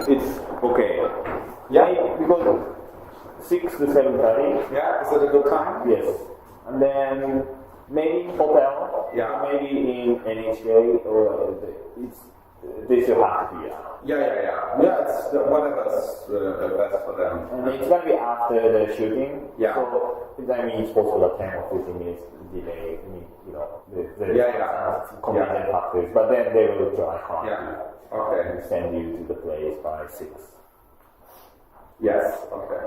it's okay. Yeah. Because 6 to 7:30. Yeah, is it a good time? Yes. And then maybe hotel. Yeah. Maybe in NHK or this you have to be out. Yeah, it's whatever's best for them. And it's gonna be after the shooting. Yeah. So that means possible 10 or 15 minutes delay. I mean, there's convenient factors. But then they will try hard to send you to the place by 6. Yes. Okay.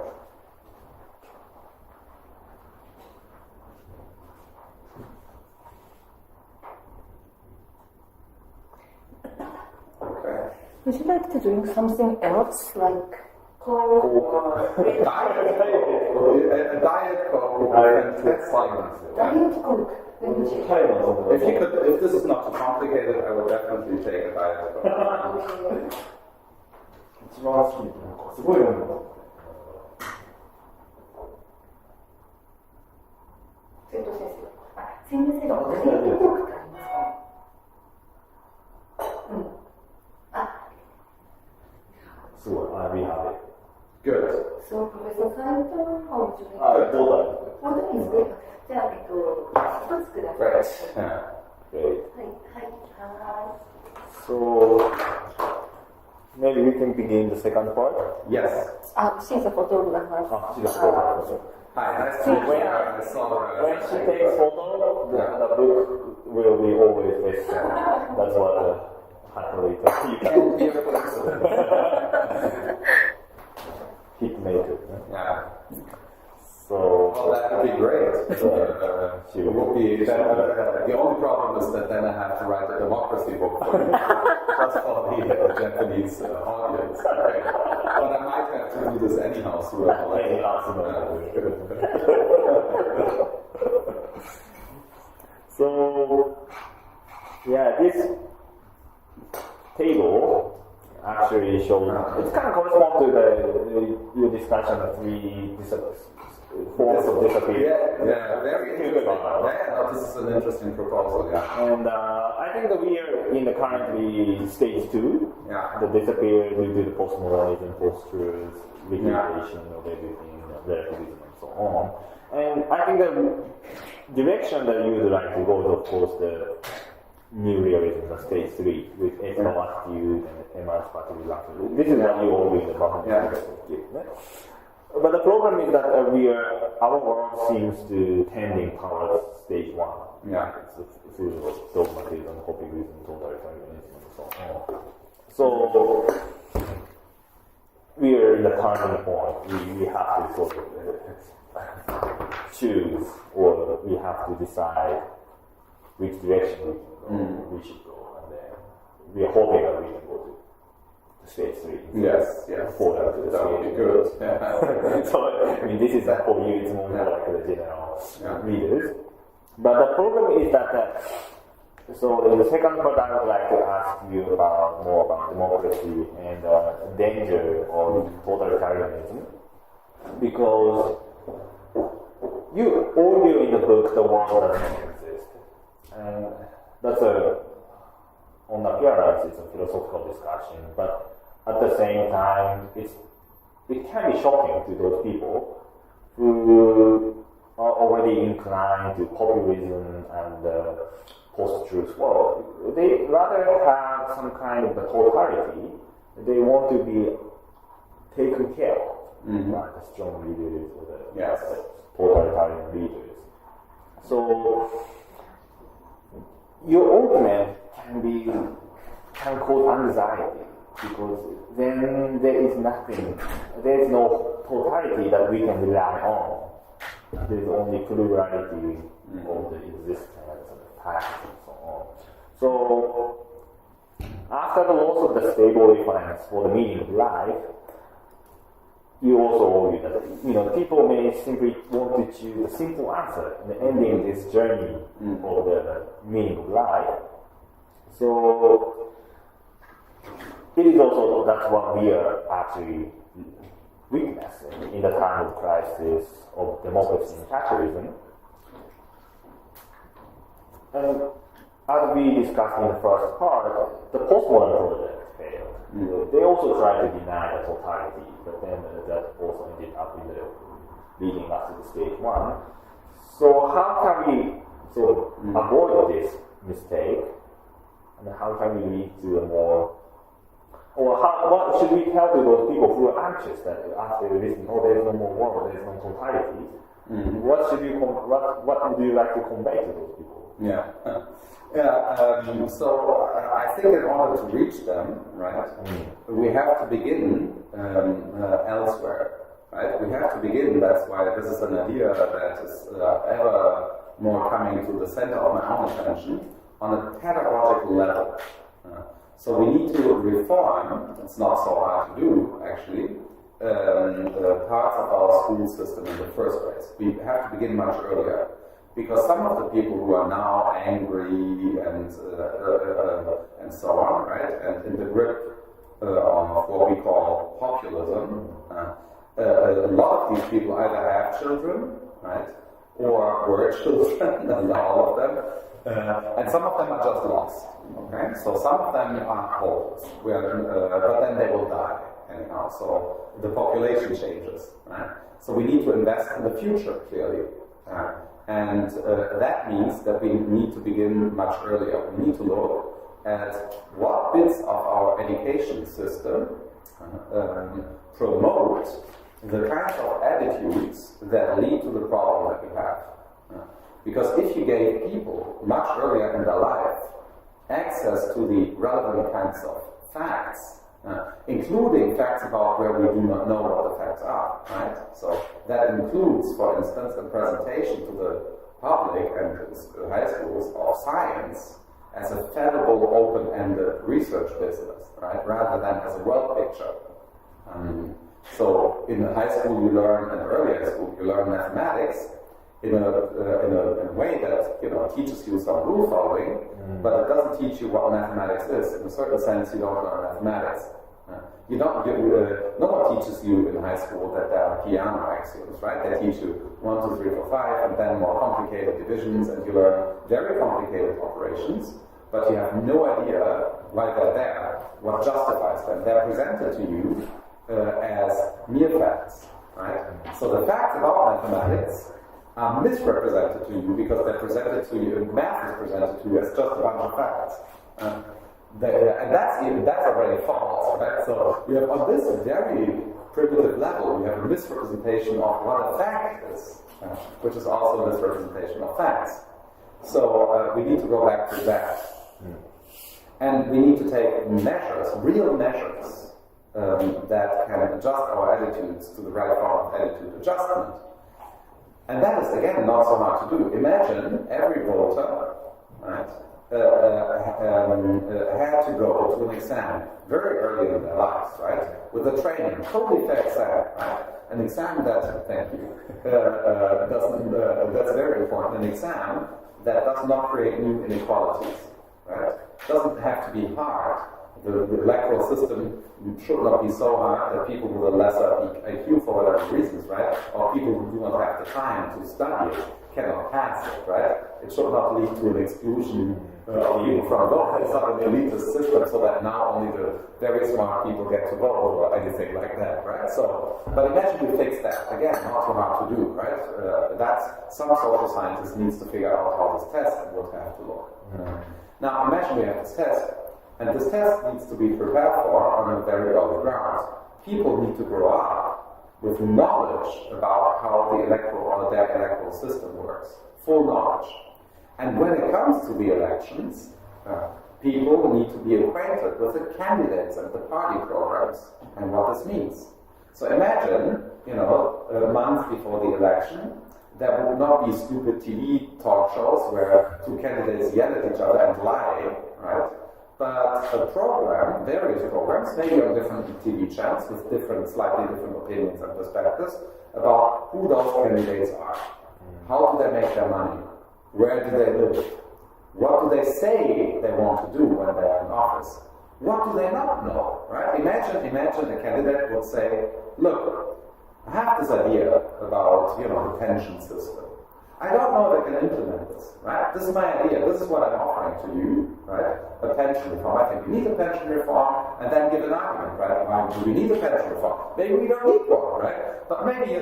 Would you like to drink something else, like Coke or Diet Coke. A Diet Coke. Diet Coke? If this is not too complicated, I would definitely take a Diet Coke. 一番好きななんかすごい飲むの。生徒先生。すいません。ダイエットコークってありますか？すごい。We have it. Good. So, Professor Saito, how would you like? Water. Water is good. じゃあ、一つください。Right. Great. はい。So maybe we can begin the second part. Yes. She's a photographer. She's a photographer. Hi, nice to meet you. I saw her. When she takes photo, the book will be always best. That's what happily hit maker. Yeah. So that would be great. She It would be. The only problem is that then I have to write a democracy book for you, just for the Japanese audience. Okay. But I might have to do this anyhow through a So, this table actually shows, it's kind of correspond to your discussion of 3 forms of disappearance. Yeah, very interesting. This is an interesting proposal, And I think that we are in the currently stage 2. Yeah. The disappear, we do the postmodernism, postures, liquidation of everything, relativism and so on. And I think the direction that you would like to go is of course the new realism, the stage 3, with ethical attitude and emancipatory language. This is what you all in the bottom perspective. But the problem is that our world seems to tending towards stage 1. Yeah. It's full of dogmatism, populism, totalitarianism, and so on. So we are in the turning point. We have to sort of choose, or we have to decide which direction we should go, and then we are hoping that we can go to stage 3. Yes. Fall out to the That would be stage. good. So, I mean, this is for you, it's more like the general readers. But the problem is that, so in the second part, I would like to ask you more about democracy and danger of totalitarianism, because you argue in the book the world doesn't exist, and that's on appearance, it's a philosophical discussion, but at the same time, it can be shocking to those people who are already inclined to populism and post-truth world. They rather have some kind of totality. They want to be taken care of, like the strong leaders or the totalitarian leaders. So your argument can cause anxiety, because then there is no totality that we can rely on. There is only plurality of the existence and the facts and so on. So after the loss of the stable reference for the meaning of life, you also argue that people may simply want to choose a simple answer in ending this journey of the meaning of life. So it is also that's what we are actually witnessing in the time of crisis of democracy and capitalism. And as we discussed in the first part, the postmodern project failed. They also tried to deny the totality, but then that also ended up in leading us to the stage 1. So how can we sort of avoid this mistake, and how can we lead to a more, or what should we tell to those people who are anxious that after listening, oh, there's no more world, there's no totality? What would you like to convey to those people? So I think in order to reach them, right, we have to begin elsewhere. Right? We have to begin, that's why this is an idea that is ever more coming to the center of my own attention, on a pedagogical level. So we need to reform, it's not so hard to do actually, parts of our school system in the first place. We have to begin much earlier. Because some of the people who are now angry and so on, right, and in the grip of what we call populism, a lot of these people either have children, right, or were children, not all of them, and some of them are just lost. Okay, so some of them are hopeless, but then they will die anyhow. So the population changes, right? So we need to invest in the future clearly, and that means that we need to begin much earlier. We need to look at what bits of our education system promote the kinds of attitudes that lead to the problem that we have. Because if you gave people much earlier in their life access to the relevant kinds of facts, including facts about where we do not know what the facts are, right? So that includes, for instance, a presentation to the public and high schools of science as a fallible, open-ended research business, right? Rather than as a world picture. So in high school you learn, and early high school you learn mathematics in a way that teaches you some rule following, but it doesn't teach you what mathematics is. In a certain sense, you don't learn mathematics. No one teaches you in high school that there are piano axioms, right? They teach you 1, 2, 3, 4, 5, and then more complicated divisions, and you learn very complicated operations, but you have no idea why they're there, what justifies them. They're presented to you as mere facts, right? So the facts about mathematics are misrepresented to you because they're presented to you, math is presented to you as just a bunch of facts. And that's already false, right? So we have on this very primitive level, we have a misrepresentation of what a fact is, which is also a misrepresentation of facts. So we need to go back to that. And we need to take measures, real measures, that can adjust our attitudes to the right form of attitude adjustment. And that is, again, not so hard to do. Imagine every voter, right, had to go to an exam very early in their lives, right, with a training, totally fair exam, right? An exam that, thank you, that's very important, an exam that does not create new inequalities, right? Doesn't have to be hard. The electoral system should not be so hard that people with a lesser IQ, for whatever reasons, right, or people who do not have the time to study it, cannot pass it, right? It should not lead to an exclusion of people from voting. It's not an elitist system so that now only the very smart people get to vote or anything like that, right? So, but imagine we fix that. Again, not too hard to do, right? That's some social scientist needs to figure out how this test would have to look. Now, imagine we have this test, and this test needs to be prepared for on a very early ground. People need to grow up with knowledge about how the electoral or their electoral system works. Full knowledge. And when it comes to the elections, people need to be acquainted with the candidates and the party programs and what this means. So imagine, a month before the election, there would not be stupid TV talk shows where two candidates yell at each other and lie, right? But a program, various programs, maybe on different TV channels with slightly different opinions and perspectives about who those candidates are. How do they make their money? Where do they live? What do they say they want to do when they are in office? What do they not know? Right? Imagine a candidate would say, look, I have this idea about the pension system. I don't know if I can implement this, right? This is my idea. This is what I'm offering to you, right? A pension reform. I think we need a pension reform, and then give an argument, right? Why do we need a pension reform? Maybe we don't need one, right? But maybe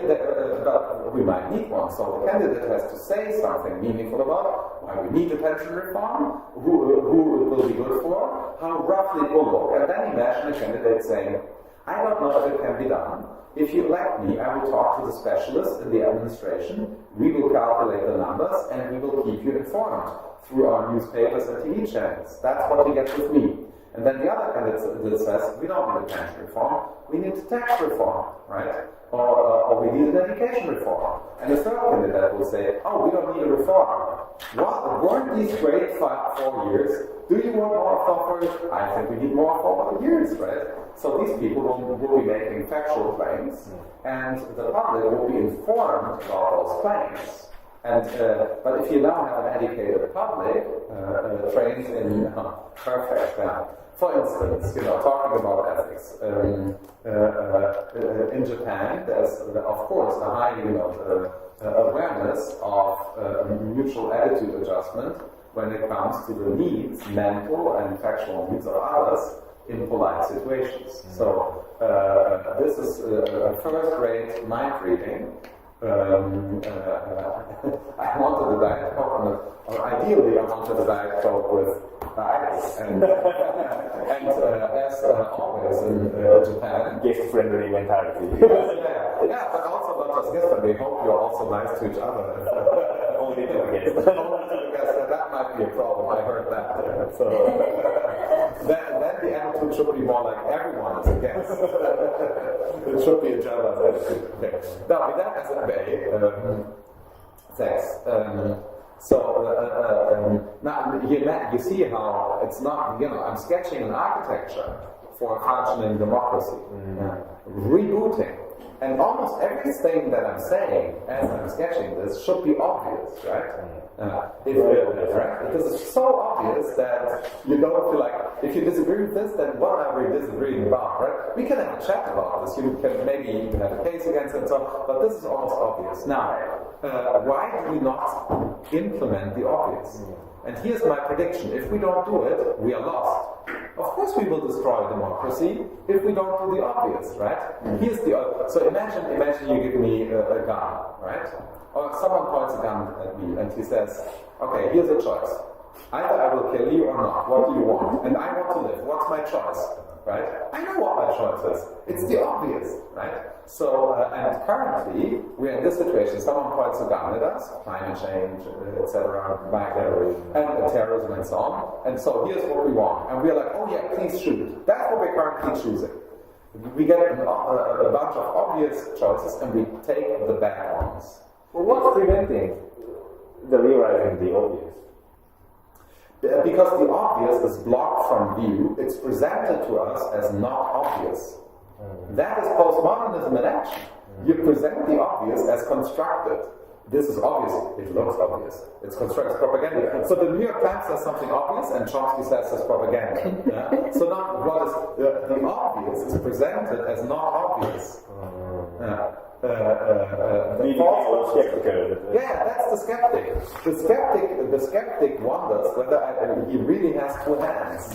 but we might need one. So the candidate has to say something meaningful about why we need a pension reform, who it will be good for, how roughly it will look, and then imagine a candidate saying, I don't know if it can be done. If you elect me, I will talk to the specialists in the administration, we will calculate the numbers, and we will keep you informed through our newspapers and TV channels. That's what you get with me. And then the other candidate says, we don't need a pension reform, we need tax reform, right? Or we need an education reform. And the third candidate will say, oh, we don't need a reform. What? Weren't these great 4 years? Do you want more of 4 years? I think we need more of 4 years, right? So these people will be making factual claims, and the public will be informed about those claims. And but if you now have an educated public trained in perfect, for instance, talking about ethics in Japan, there's of course a high awareness of mutual attitude adjustment when it comes to the needs, mental and factual needs of others in polite situations. So this is a first-rate mind reading. I wanted a Diet Coke, or ideally I wanted a Diet Coke with ice, and as always in Japan, guest-friendly mentality. yeah, but also not just guest-friendly. Hope you're also nice to each other. Only to the guests. That might be a problem. I heard that. So then the attitude should be more like everyone is a guest. It should be a jealous attitude. Okay. Now, with that as it may, thanks. Now you see how it's not. I'm sketching an architecture for a functioning democracy, rebooting. And almost everything that I'm saying as I'm sketching this should be obvious, right? Because it's so obvious that you don't feel like, if you disagree with this, then what are we disagreeing about, right? We can have a chat about this, you can maybe even have a case against it, and so on, but this is almost obvious. Now, why do we not implement the obvious? And here's my prediction: if we don't do it, we are lost. Of course we will destroy democracy if we don't do the obvious, right? Here's so imagine you give me a gun, right? Or someone points a gun at me and he says, okay, here's a choice. Either I will kill you or not. What do you want? And I want to live. What's my choice? Right? I know what my choice is. It's the obvious, right? So, and currently, we're in this situation. Someone points a gun at us, climate change, etc., and terrorism and so on. And so here's what we want. And we're like, oh yeah, please shoot. That's what we're currently choosing. We get a bunch of obvious choices and we take the bad ones. Well, what's preventing the realizing the obvious? Because the obvious is blocked from view, it's presented to us as not obvious. That is postmodernism in action. You present the obvious as constructed. This is obvious. It looks obvious. It's constructed propaganda. So the New York Times says something obvious, and Chomsky says it's propaganda. Yeah? So now what is the obvious is presented as not obvious. That's the skeptic. The skeptic wonders whether he really has two hands.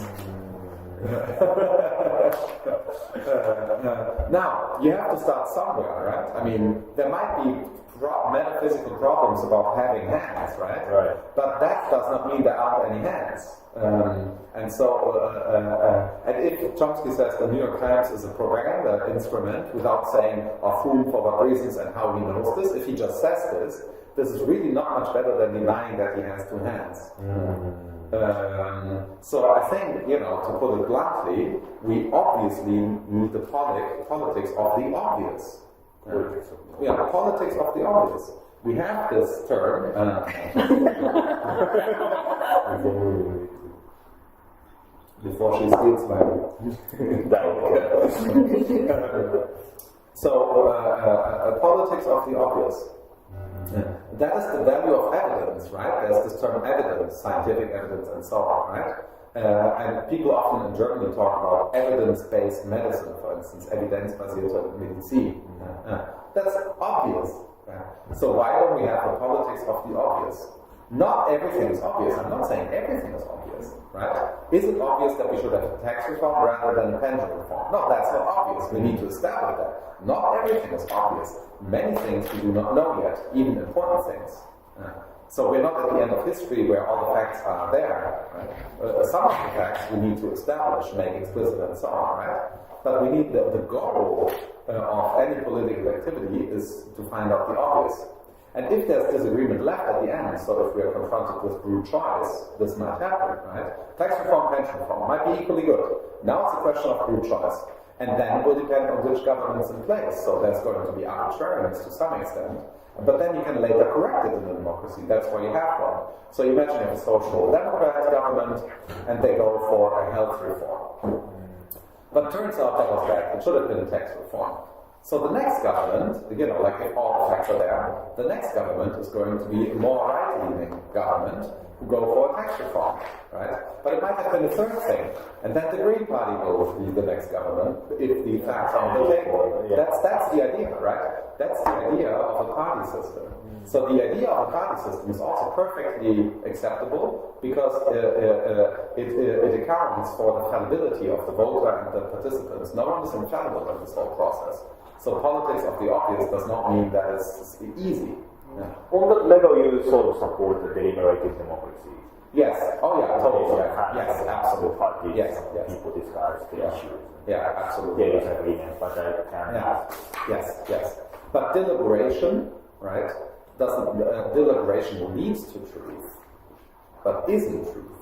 Now, you have to start somewhere, right? I mean, there might be metaphysical problems about having hands, right? But that does not mean there aren't any hands. And if Chomsky says the New York Times is a propaganda instrument without saying of whom, for what reasons, and how he knows this, if he just says this is really not much better than denying that he has two hands. So I think, to put it bluntly, we obviously need the politics of the obvious. Politics of the obvious. We have this term. Before she steals my politics of the obvious. That is the value of evidence, right? There's this term evidence, scientific evidence, and so on, right? And people often in Germany talk about evidence-based medicine, for instance, evidenzbasierte Medizin. That's obvious. So why don't we have a politics of the obvious? Not everything is obvious. I'm not saying everything is obvious, right? Is it obvious that we should have a tax reform rather than a pension reform? No, that's not obvious. We need to establish that. Not everything is obvious. Many things we do not know yet, even important things. So we're not at the end of history where all the facts are there. Right? Some of the facts we need to establish, make explicit, and so on. Right? But we need the goal of any political activity is to find out the obvious. And if there's disagreement left at the end, so if we are confronted with brute choice, this might happen, right? Tax reform, pension reform might be equally good. Now it's a question of brute choice. And then it will depend on which government's in place. So there's going to be arbitrariness to some extent. But then you can later correct it in a democracy. That's why you have one. So imagine you have a social democratic government and they go for a health reform. But turns out that was bad. It should have been a tax reform. So the next government, like if all the facts are there, the next government is going to be a more right-leaning government who go for a tax reform, right? But it might have been a third thing, and then the Green Party will be the next government if the facts are on the table. That's the idea, right? That's the idea of a party system. So the idea of a party system is also perfectly acceptable because it accounts for the fallibility of the voter and the participants. No one is infallible in this whole process. So politics of the obvious does not mean that it's easy. Yeah. On that level, you sort of support the deliberative democracy. Yes. Oh yeah, totally. Yes, absolutely. Parties, yes. People discuss the issues. Yeah, absolutely. There is agreement, but I can. Yes. But deliberation, right? Deliberation leads to truth, but isn't truth.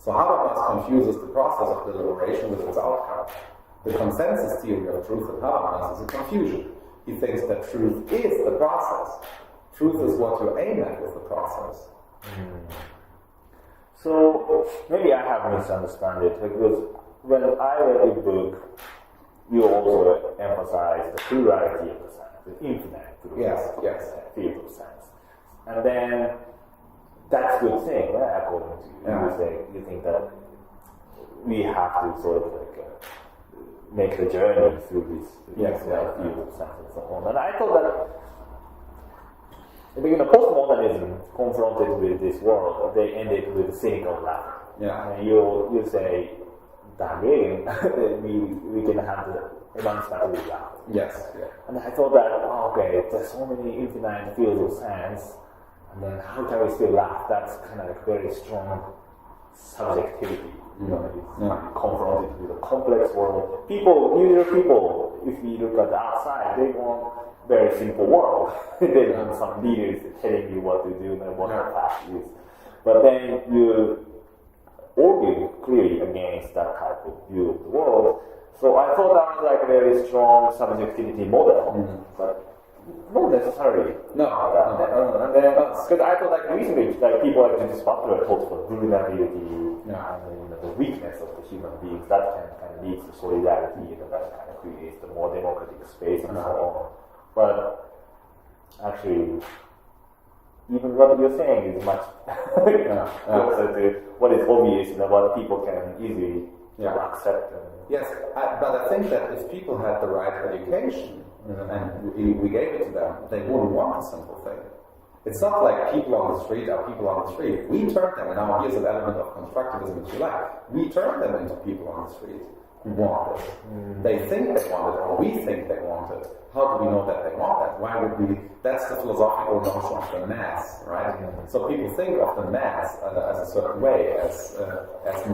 So Habermas confuses the process of deliberation with its outcome. The consensus theory of truth in Habermas is a confusion. He thinks that truth is the process. Truth is what you aim at with the process. So maybe I have misunderstood it because when I read the book, you also emphasize the plurality of the science, the infinite field of science, and then that's a good thing, right? According to you, you think that we have to sort of make the journey through this field of science and so on. And I thought that postmodernism confronted with this world, they ended with cynical laughter. Yeah. And you say, again, we can have the emancipatory laughter. Yes. And I thought that, there's so many infinite fields of science, and then how can we still laugh? That's kind of like very strong subjectivity. Confronted with a complex world. Usual people, if we look at the outside, they want very simple world. They want some leaders telling you what to do and what the path is. But then you argue clearly against that type of view of the world. So I thought that was like a very strong subjectivity model. But not necessarily. No. And then, because I thought recently, people like this popular talk for vulnerability and the weakness of the human beings, that kind of leads to solidarity, and that kind of creates the more democratic space and so on. But actually, even what you're saying is much closer to what is obvious and what people can easily accept. Yes, but I think that if people had the right education, and we gave it to them, they wouldn't want a simple thing. It's not like people on the street are people on the street. We turn them, and now here's an element of constructivism if you like. We turn them into people on the street who want it. They think they want it, or we think they want it. How do we know that they want that? Why would we? That's the philosophical notion of the mass, right? So people think of the mass as a certain way, as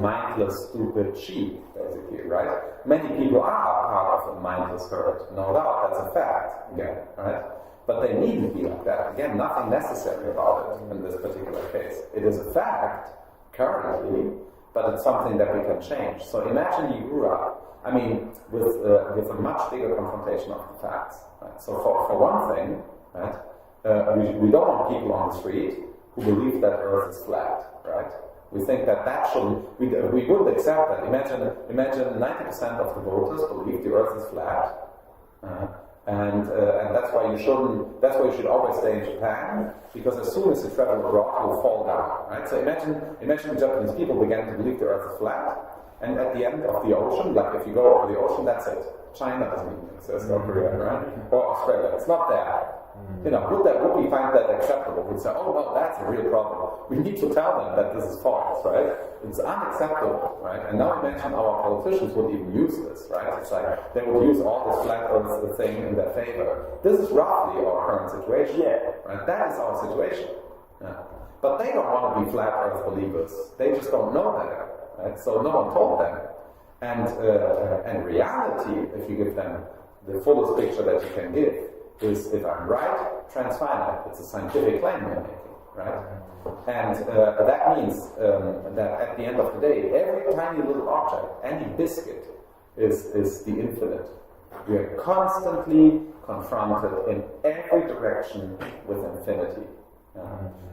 mindless, stupid sheep, basically, right? Many people are part of a mindless herd, no doubt. That's a fact, again, right? But they needn't be like that. Again, nothing necessary about it in this particular case. It is a fact, currently, but it's something that we can change. So imagine you grew up, with a much bigger confrontation of the facts. Right? So for one thing, right, we don't want people on the street who believe that Earth is flat, right? We think that shouldn't, we wouldn't accept that. Imagine 90% of the voters believe the Earth is flat. And that's why you should always stay in Japan, because as soon as you travel abroad, you'll fall down, right? So imagine Japanese people began to believe the Earth is flat, and at the end of the ocean, like if you go over the ocean, that's it. China doesn't even exist, or Korea, right? Or Australia, it's not there. Would we find that acceptable? We'd say, oh no, that's a real problem. We need to tell them that this is false, right? It's unacceptable, right? And now imagine our politicians would even use this, right? It's like they would use all this flat earth thing in their favor. This is roughly our current situation, right? That is our situation. Yeah. But they don't want to be flat earth believers. They just don't know that, right? So no one told them. And reality, if you give them the fullest picture that you can give, is if I'm right, transfinite. It's a scientific claim we're making, right? And that means that at the end of the day, every tiny little object, any biscuit, is the infinite. We are constantly confronted in every direction with infinity.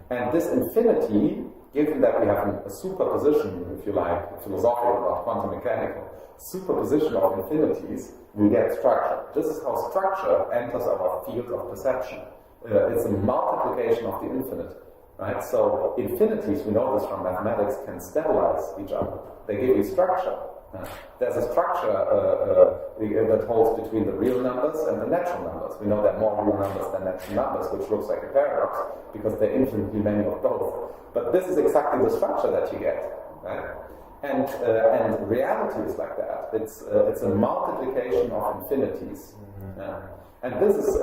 And this infinity, given that we have a superposition, if you like, philosophical or quantum mechanical, superposition of infinities, we get structure. This is how structure enters our field of perception. It's a multiplication of the infinite, right? So infinities, we know this from mathematics, can stabilize each other. They give you structure. There's a structure that holds between the real numbers and the natural numbers. We know there are more real numbers than natural numbers, which looks like a paradox because there are infinitely many of both. But this is exactly the structure that you get, right? And reality is like that. It's a multiplication of infinities. And this is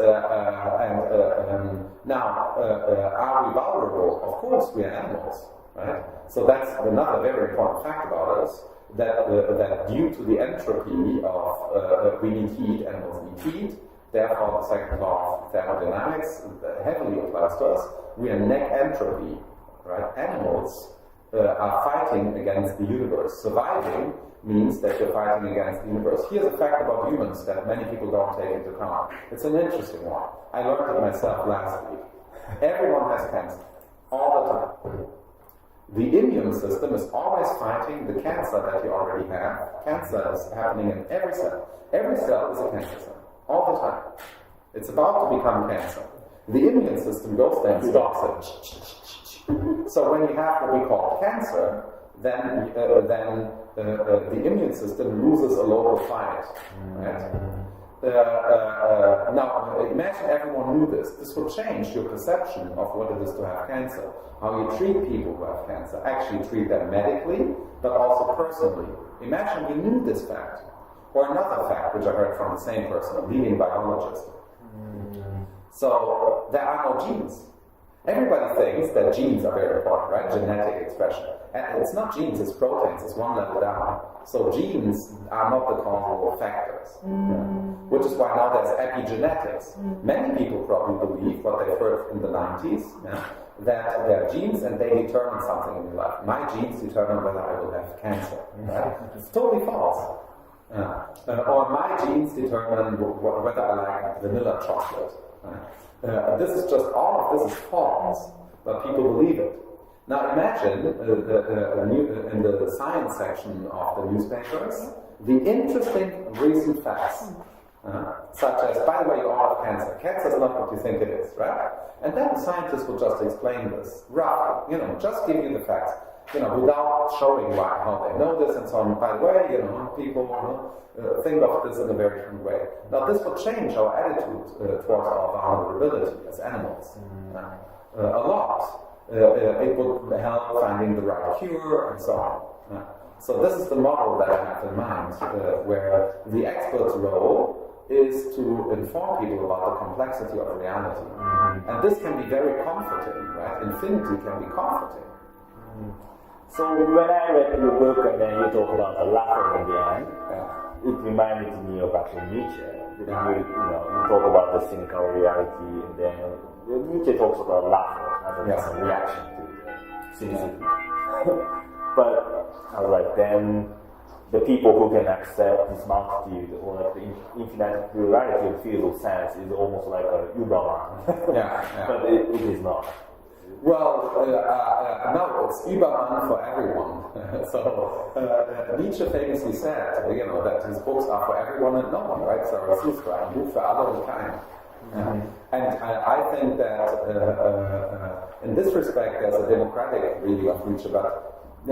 now are we vulnerable? Of course, we are animals, right? So that's another very important fact about us. That due to the entropy of we need heat, animals need heat. Therefore, the second law of thermodynamics heavily applies to us. We are net entropy, right? Animals are fighting against the universe. Surviving means that you're fighting against the universe. Here's a fact about humans that many people don't take into account. It's an interesting one. I learned it myself last week. Everyone has cancer, all the time. The immune system is always fighting the cancer that you already have. Cancer is happening in every cell. Every cell is a cancer cell, all the time. It's about to become cancer. The immune system goes there and stops it. So when you have what we call cancer, then the immune system loses a local fight. Right? Now, imagine everyone knew this. This would change your perception of what it is to have cancer. How you treat people who have cancer. Actually treat them medically, but also personally. Imagine we knew this fact. Or another fact, which I heard from the same person, a leading biologist. So, there are no genes. Everybody thinks that genes are very important, right? Genetic expression. And it's not genes, it's proteins, it's one level down. So genes are not the causal factors. Which is why now there's epigenetics. Many people probably believe what they've heard in the 90s, that there are genes and they determine something in your life. My genes determine whether I will have cancer. Right? It's totally false. Or my genes determine whether I like vanilla chocolate. This is just, all of this is false, but people believe it. Now imagine in the science section of the newspapers, the interesting recent facts, such as, by the way, you all have cancer. Cancer is not what you think it is, right? And then the scientists will just explain this, roughly, just give you the facts, without showing how they know this and so on. By the way, people think of this in a very different way. Now this will change our attitude towards our vulnerability as animals a lot. It would help finding the right cure and so on. So this is the model that I have in mind, where the expert's role is to inform people about the complexity of reality. And this can be very comforting, right? Infinity can be comforting. So when I read your book and then you talk about the laughter in the end, it reminded me of actually Nietzsche. You talk about the cynical reality, and then Nietzsche talks about laughter as a reaction to cynicism. But I was like, then the people who can accept this multitude or like the infinite plurality of field of sense is almost like a Überman. But it is not. Well, no, it's Überman for everyone. So Nietzsche famously said, that his books are for everyone and no one, right? Zarathustra, ein Buch für alle und keinen. And I think that in this respect there's a democratic reading of Nietzsche, but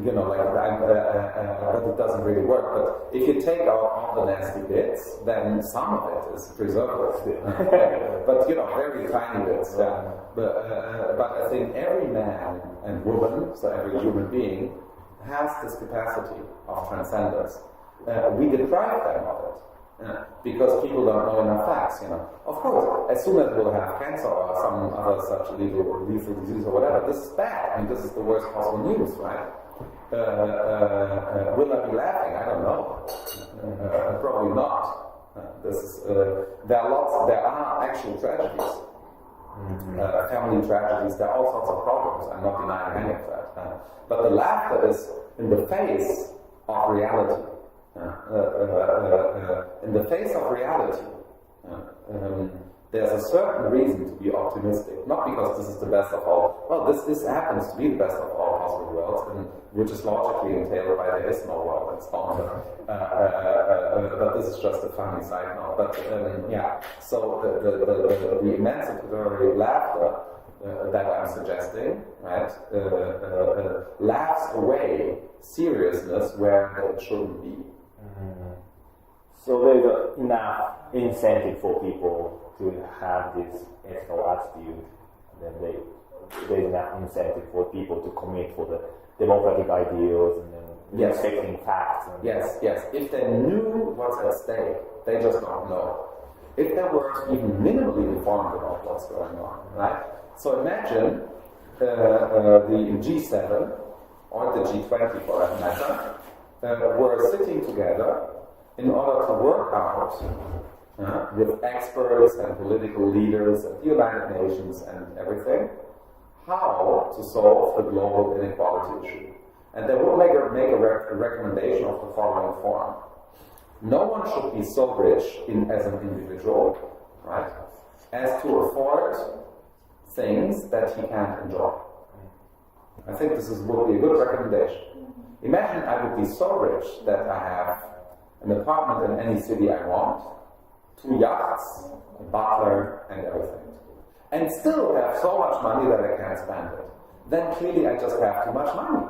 you know, like, but it doesn't really work. But if you take out all the nasty bits, then some of it is preserved. But, you know, very tiny bits. But I think every man and woman, so every human being, has this capacity of transcendence. We deprive them of it. Because people don't know enough facts, you know. Of course, as soon as we'll have cancer or some other such lethal disease or whatever, this is bad. I mean, this is the worst possible news, right? Will I be laughing? I don't know. Probably not. There are actual tragedies, family tragedies. There are all sorts of problems. I'm not denying any of that. But the laughter is in the face of reality. In the face of reality, there's a certain reason to be optimistic, not because this is the best of all. Well, this happens to be the best of all possible worlds, which is logically entailed by there is no world and so on. But this is just a funny side note. But so the emancipatory laughter that I'm suggesting, right, laughs away seriousness where it shouldn't be. So there's enough incentive for people to have this ethical attitude, and then there's enough incentive for people to commit for the democratic ideals and then respecting facts. Yes. If they knew what's at stake, they just don't know. If they were even minimally informed about what's going on, right? So imagine the G7 or the G20 for that matter were sitting together in order to work out with experts and political leaders at the United Nations and everything how to solve the global inequality issue. And they will make a recommendation of the following form. No one should be so rich as an individual, right, as to afford things that he can't enjoy. I think this would be a good recommendation. Imagine I would be so rich that I have an apartment in any city I want, 2 yachts, a butler, and everything. And still have so much money that I can't spend it. Then clearly I just have too much money.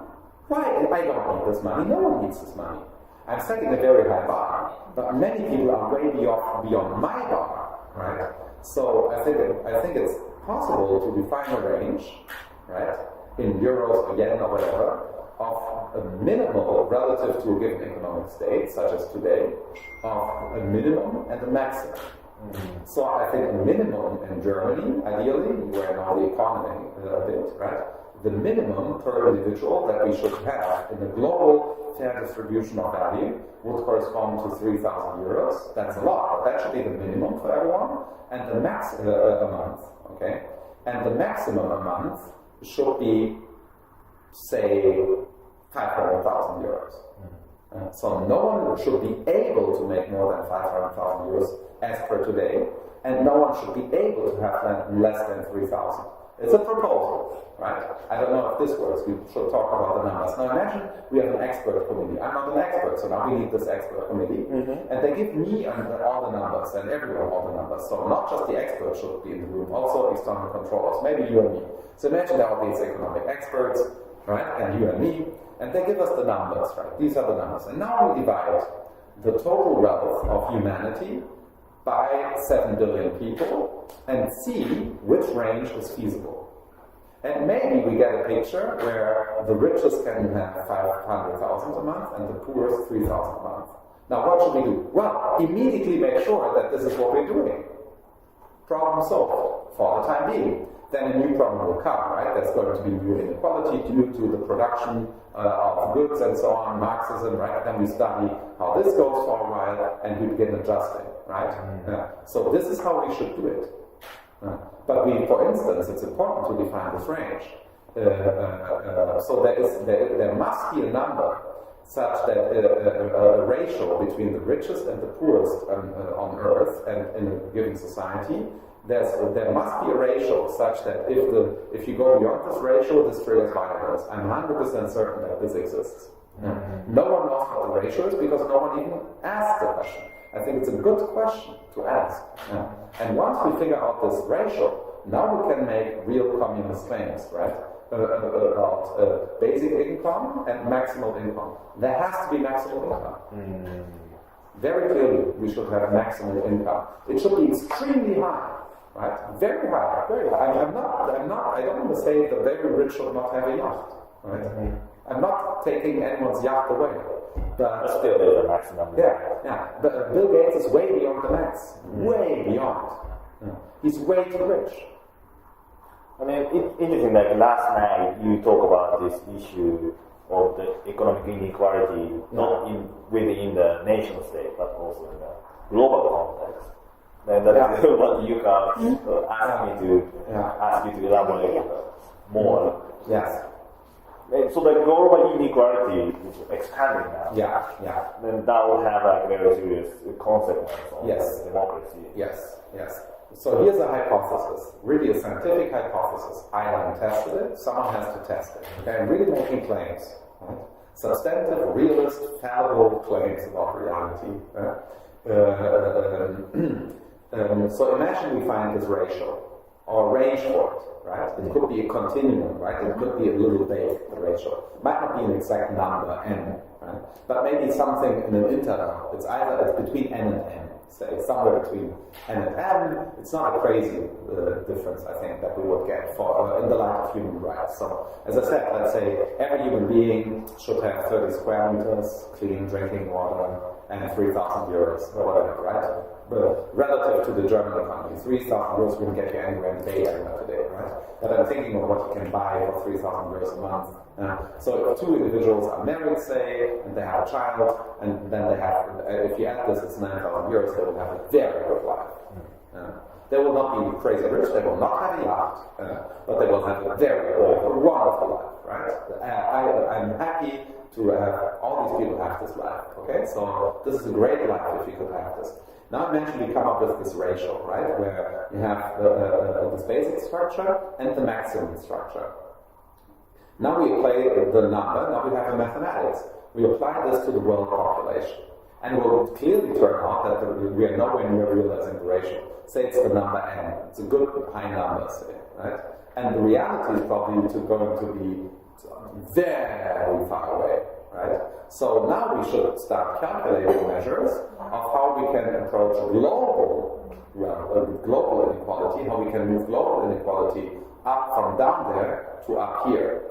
Why? I don't need this money. No one needs this money. I'm setting a very high bar, but many people are way beyond my bar, right? So I think it's possible to define a range, right, in euros or yen or whatever, of a minimal relative to a given economic state, such as today, of a minimum and a maximum. So I think a minimum in Germany, ideally, where now the economy a bit, right? The minimum per individual that we should have in a global fair distribution of value would correspond to 3,000 euros. That's a lot, but that should be the minimum for everyone, and the max a month, okay? And the maximum a month should be, say, 500,000 euros. So no one should be able to make more than 500,000 euros as per today, and no one should be able to have less than 3,000. It's a proposal, right? I don't know if this works. We should talk about the numbers. Now imagine we have an expert committee. I'm not an expert, so now we need this expert committee. And they give me all the numbers and everyone all the numbers. So not just the experts should be in the room, also external controllers, maybe you and me. So imagine there are these economic experts, right, and you and me, and they give us the numbers, right? These are the numbers. And now we divide the total wealth of humanity by 7 billion people and see which range is feasible. And maybe we get a picture where the richest can have 500,000 a month and the poorest 3,000 a month. Now what should we do? Well, immediately make sure that this is what we're doing. Problem solved for the time being. Then a new problem will come, right? There's going to be new inequality due to the production of goods and so on, Marxism, right? Then we study how this goes for a while and we begin adjusting, right? So this is how we should do it. But for instance, it's important to define this range. So there must be a number such that a ratio between the richest and the poorest on Earth and in a given society. There must be a ratio such that if you go beyond this ratio, this triggers violence. I'm 100% certain that this exists. No one knows what the ratio is because no one even asked the question. I think it's a good question to ask. And once we figure out this ratio, now we can make real communist claims, right? about basic income and maximal income. There has to be maximal income. Very clearly, we should have maximal income. It should be extremely high, right? Very high, very high. I don't want to say the very rich should not have a yacht, right? I'm not taking anyone's yacht away. But still, there's a maximum. Yeah. But Bill Gates is way beyond the max. Way beyond. He's way too rich. I mean, it's interesting, like last night you talk about this issue of the economic inequality, not within the nation state, but also in the global context. And that's what you asked me to ask you to elaborate more. Yes. And so the global inequality is expanding now. Yeah. Then that will have like very serious consequences on democracy. Yes. So here's a hypothesis, really a scientific hypothesis. I haven't tested it, someone has to test it. Okay, I'm really making claims, right? Substantive, realist, fallible claims about reality. So imagine we find this ratio, or range for it, right? It could be a continuum, right? It could be a little vague, the ratio. It might not be an exact number, n, right? But maybe something in an interval. It's between n and n. Say somewhere between n and m. It's not a crazy difference, I think, that we would get for in the light of human rights. So, as I said, let's say every human being should have 30 square meters, clean drinking water, and 3,000 euros or whatever, right? But relative to the German economy, 3,000 euros wouldn't get you anywhere in today, right? But I'm thinking of what you can buy for 3,000 euros a month. So if two individuals are married, say, and they have a child, and then they have, if you add this, it's 9,000 euros, they will have a very good life. They will not be crazy rich, they will not have a yacht, but they will have a very wonderful life, right? I'm happy to have all these people have this life, okay? So this is a great life if you could have this. Now imagine we come up with this ratio, right? Where you have this basic structure and the maximum structure. Now we apply the number, now we have the mathematics. We apply this to the world population. And it will clearly turn out that we are nowhere near realizing the ratio. Say it's the number n. It's a good high number, say, right? And the reality is probably going to be very far away, right? So now we should start calculating measures of how we can approach global inequality, how we can move global inequality up from down there to up here.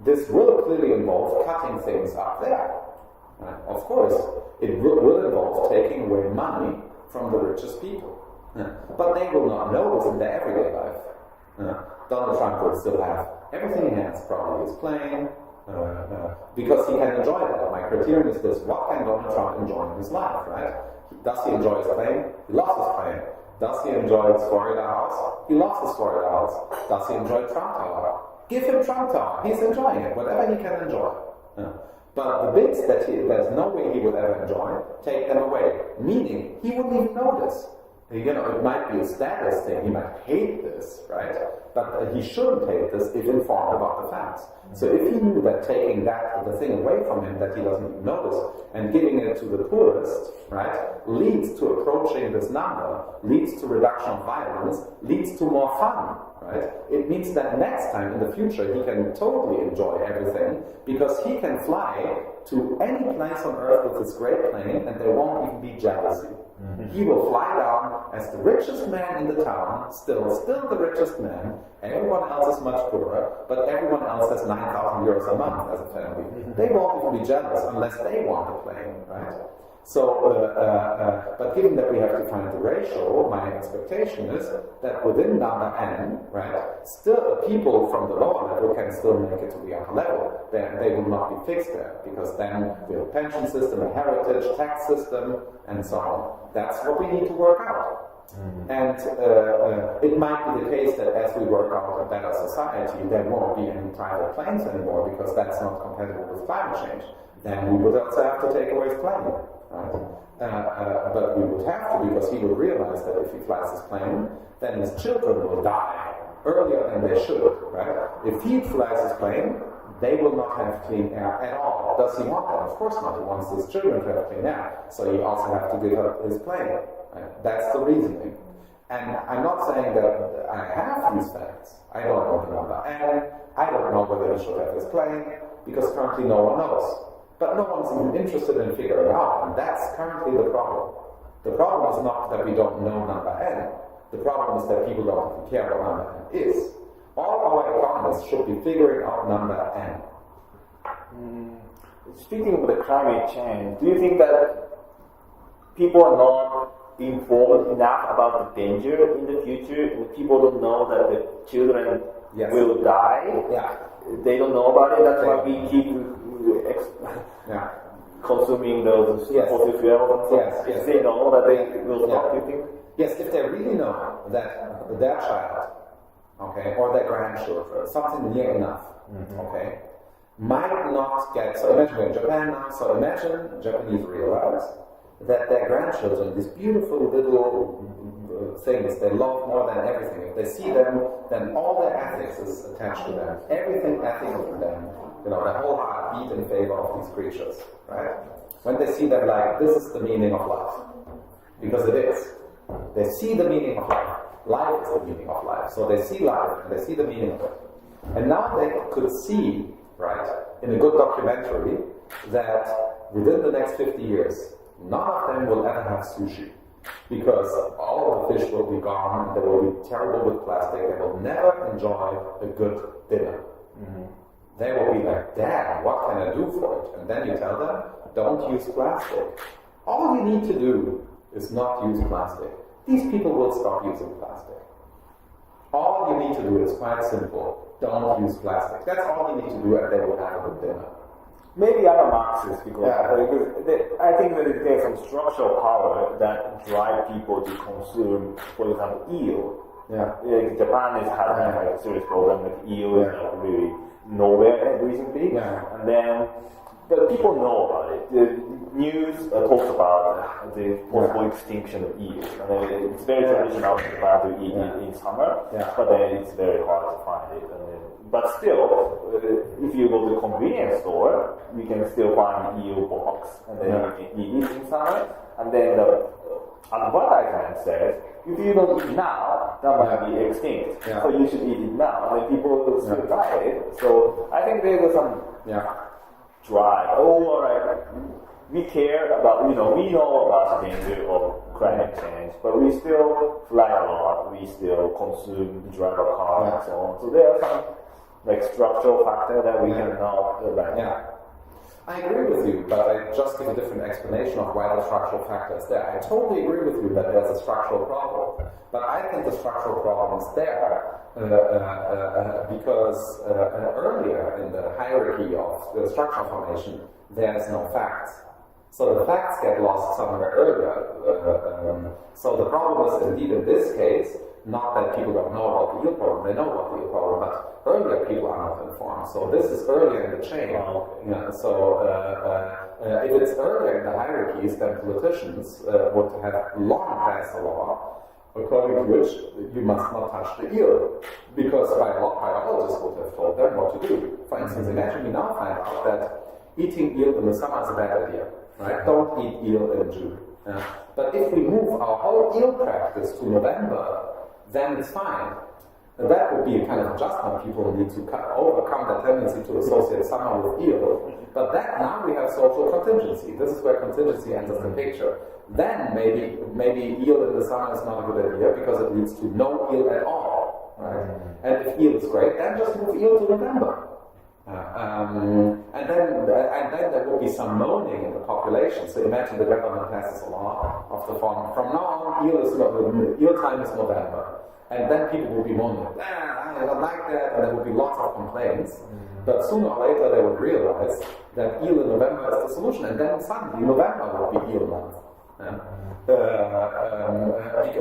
This will clearly involve cutting things up there. Of course, it will involve taking away money from the richest people. But they will not know this in their everyday life. Donald Trump will still have everything he has, probably his plane, because he can enjoy that. My criterion is this: what can Donald Trump enjoy in his life, right? Does he enjoy his plane? He loves his plane. Does he enjoy his Florida house? He loves his Florida house. Does he enjoy Trump Tower? Give him Trump Tower. He's enjoying it, whatever he can enjoy. But the bits that there's no way he would ever enjoy, take them away. Meaning, he wouldn't even notice. You know, it might be a status thing, he might hate this, right? But he shouldn't hate this if informed about the facts. So if he knew that taking the thing away from him that he doesn't even notice and giving it to the poorest, right, leads to approaching this number, leads to reduction of violence, leads to more fun, right? It means that next time in the future he can totally enjoy everything because he can fly to any place on earth with this great plane and there won't even be jealousy. He will fly down as the richest man in the town, still the richest man. Everyone else is much poorer, but everyone else has 9,000 euros a month as a family. They won't even be jealous unless they want the plane, right? So, but given that we have to find the ratio, my expectation is that within number n, right, still people from the lower level can still make it to the upper level. They will not be fixed there, because then we have a pension system, a heritage, tax system, and so on. That's what we need to work out. And it might be the case that as we work out a better society, there won't be any private planes anymore, because that's not compatible with climate change. Then we would also have to take away his plane. Right? But we would have to, because he would realize that if he flies his plane, then his children will die earlier than they should. Right? If he flies his plane, they will not have clean air at all. Does he want that? Of course not. He wants his children to have clean air. So he also has to give up his plane. Right? That's the reasoning. And I'm not saying that I have these facts. I don't know the number n. I don't know whether you should have this plane, because currently no one knows. But no one's even interested in figuring out, and that's currently the problem. The problem is not that we don't know number n. The problem is that people don't even care what number n is. All our economists should be figuring out number n. Speaking of the climate change, do you think that people are not informed enough about the danger in the future? People don't know that the children will die. Yeah. They don't know about it. That's why we keep consuming those fossil fuels and so on. If they know that they will stop, you think? Yes, if they really know that their child, okay, or their grandchildren, something near enough, okay, might not get. So imagine we're in Japan now. So imagine Japanese realize that their grandchildren, these beautiful little things they love more than everything. If they see them, then all their ethics is attached to them. Everything ethical to them, their whole heart beat in favor of these creatures, right? When they see them, like, this is the meaning of life, because it is. They see the meaning of life. Life is the meaning of life. So they see life and they see the meaning of it. And now they could see, right, in a good documentary, that within the next 50 years, none of them will ever have sushi, because all the fish will be gone, they will be terrible with plastic, they will never enjoy a good dinner. They will be like, Dad, what can I do for it? And then you tell them, don't use plastic. All you need to do is not use plastic. These people will stop using plastic. All you need to do is quite simple. Don't use plastic. That's all you need to do, and they will have a good dinner. Maybe I'm a Marxist because I think that there's some structural power that drive people to consume, for example, eel. Japan is having a serious problem with eel is really nowhere recently, and then but people know about it. The news talks about the possible extinction of eels, and it's very traditional in Japan to eat it in summer, but then it's very hard to find it. But still, if you go to the convenience store, you can still find eel box, and then you can eat it in summer. And then the advertisement says, if you don't eat now, that might be extinct. So you should eat it now, and then people will still buy it. So I think there's some drive. Oh, all right. We care about, we know about the danger of climate change, but we still fly a lot. We still consume, drive a car, and so on. So there are some structural factor that we cannot I agree with you, but I just give a different explanation of why the structural factor is there. I totally agree with you that there's a structural problem, but I think the structural problem is there because earlier in the hierarchy of the structural formation, there's no facts. So the facts get lost somewhere earlier. So the problem is indeed in this case, not that people don't know about the eel problem, they know about the eel problem, but earlier people are not informed. So this is earlier in the chain. So if it's earlier in the hierarchies, then politicians would have long passed a law according to which you must not touch the eel, because biologists would have told them what to do. For instance, imagine we now find out that eating eel in the summer is a bad idea. Right? Don't eat eel in June. But if we move our whole eel practice to November, then it's fine. And that would be a kind of adjustment. People need to overcome that tendency to associate summer with eel. But that now we have social contingency. This is where contingency enters the picture. Then maybe eel in the summer is not a good idea because it leads to no eel at all. Right? And if eel is great, then just move eel to November. And then there will be some moaning in the population. So imagine the government passes a law of the form, from now on, eel time is November. And then people will be moaning, I don't like that, and there will be lots of complaints. But sooner or later they would realize that eel in November is the solution, and then suddenly November will be eel month.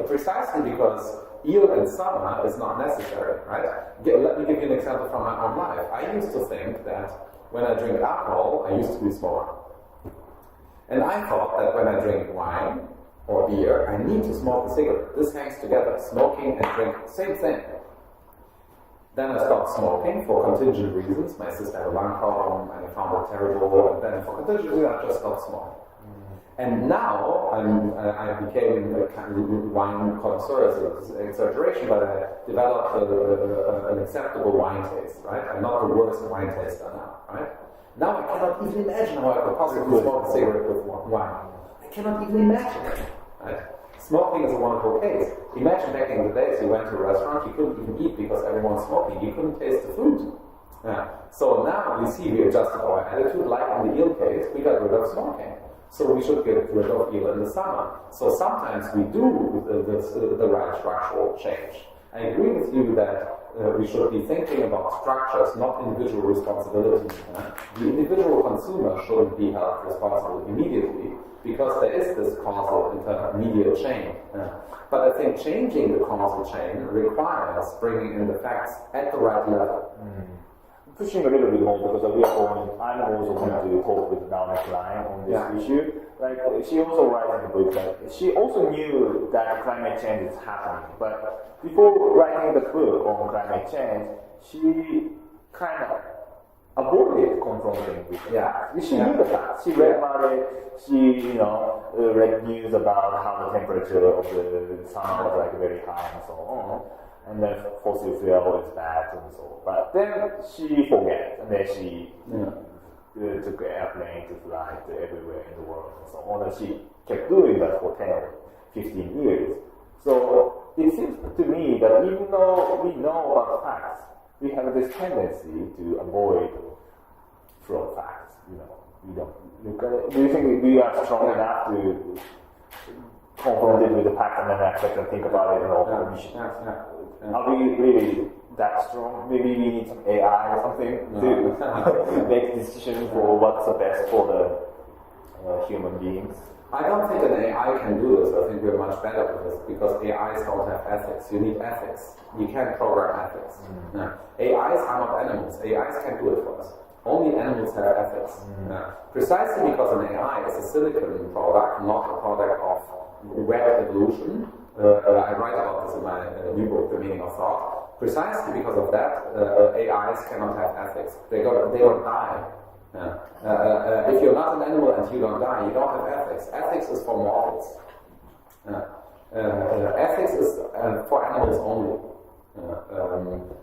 Precisely because eel in summer is not necessary, right? Let me give you an example from my own life. I used to think that when I drink alcohol, I used to be a smoker. And I thought that when I drink wine or beer, I need to smoke a cigarette. This hangs together, smoking and drinking, same thing. Then I stopped smoking for contingent reasons. My sister had a lung problem and I found it terrible, and then for contingent reasons I just stopped smoking. And now I became a kind of wine connoisseur, it's an exaggeration, but I developed an acceptable wine taste, right? I'm not the worst wine taster now, right? Now I cannot even imagine how I could possibly smoke a cigarette with wine. I cannot even imagine it, right? Smoking is a wonderful case. Imagine back in the days you went to a restaurant, you couldn't even eat because everyone's smoking, you couldn't taste the food. Yeah. So now you see we adjusted our attitude, like in the eel case, we got rid of smoking. So we should get rid of eel in the summer. So sometimes we do the right structural change. I agree with you that we should be thinking about structures, not individual responsibilities. The individual consumer shouldn't be held responsible immediately because there is this causal intermediate chain. But I think changing the causal chain requires bringing in the facts at the right level. Pushing a little bit more because I'm also going to talk with Naomi Klein on this issue. Like she also writes in the book that she also knew that climate change is happening, but before writing the book on climate change, she kind of avoided confronting with the facts. She knew the facts. She read about it. She read news about how the temperature of the sun was like very high and so on. And then fossil fuel is bad and so on. But then she forget, and then she took an airplane to fly to everywhere in the world and so on. And she kept doing that for 10 or 15 years. So it seems to me that even though we know about facts, we have this tendency to avoid from facts. We don't look at it. Do you think we are strong enough to confront it with the facts and then accept and think about it and all Are we really that strong? Maybe we need some AI or something to make decisions for what's the best for the human beings. I don't think an AI can do this. I think we're much better with this because AIs don't have ethics. You need ethics. You can't program ethics. AIs are not animals. AIs can't do it for us. Only animals have ethics. Precisely because an AI is a silicon product, not a product of web evolution. I write about this in my new book, The Meaning of Thought. Precisely because of that, AIs cannot have ethics. They don't die. If you're not an animal and you don't die, you don't have ethics. Ethics is for mortals. Ethics is for animals only.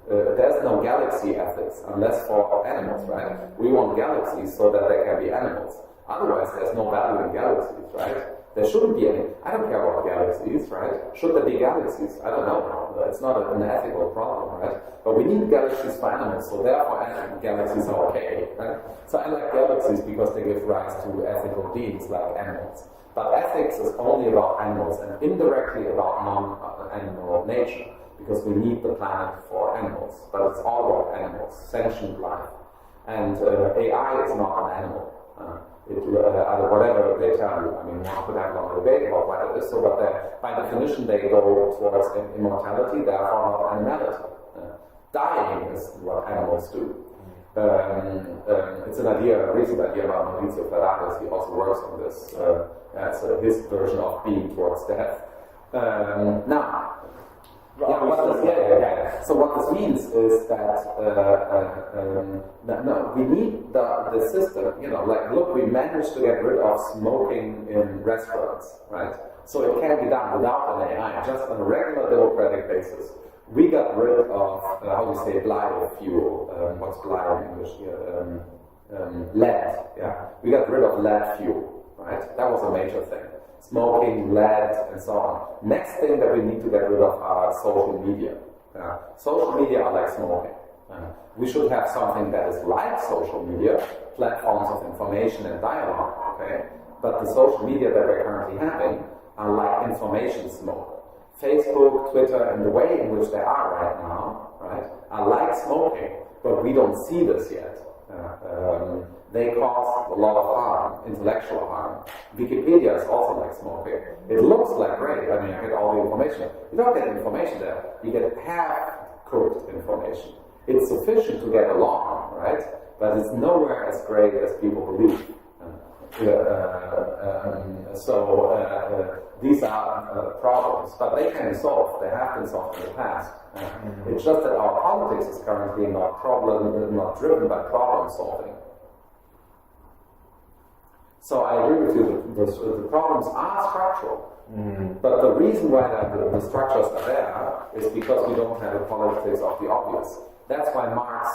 There's no galaxy ethics unless for animals, right? We want galaxies so that there can be animals. Otherwise, there's no value in galaxies, right? There shouldn't be any. I don't care about galaxies, right? Should there be galaxies? I don't know. It's not an ethical problem, right? But we need galaxies for animals, so therefore galaxies are okay, right? So I like galaxies because they give rise to ethical beings like animals. But ethics is only about animals and indirectly about non-animal nature, because we need the planet for animals. But it's all about animals, sentient life. And AI is not an animal. Whatever they tell you. I mean, one could have a long debate about why it is so, but by definition they go towards immortality, therefore not animality. Dying is what animals do. It's a recent idea about Maurizio Ferraris. He also works on this as his version of being towards death. So what this means is that we need the system. Look, we managed to get rid of smoking in restaurants, right? So it can be done without an AI, just on a regular democratic basis. We got rid of biofuel. What's bio in English here? Lead. Yeah, we got rid of lead fuel, right? That was a major thing. Smoking, lead, and so on. Next thing that we need to get rid of are social media. Social media are like smoking. We should have something that is like social media, platforms of information and dialogue, okay? But the social media that we're currently having are like information smoke. Facebook, Twitter, and the way in which they are right now, right, are like smoking, but we don't see this yet. They cause a lot of harm, intellectual harm. Wikipedia is also like smoking. It looks like great. I mean, I get all the information. You don't get information there. You get half-cooked information. It's sufficient to get along, right? But it's nowhere as great as people believe. These are problems, but they can be solved. They have been solved in the past. It's just that our politics is currently not driven by problem solving. So I agree with you, the problems are structural. But the reason why the structures are there is because we don't have a politics of the obvious. That's why Marx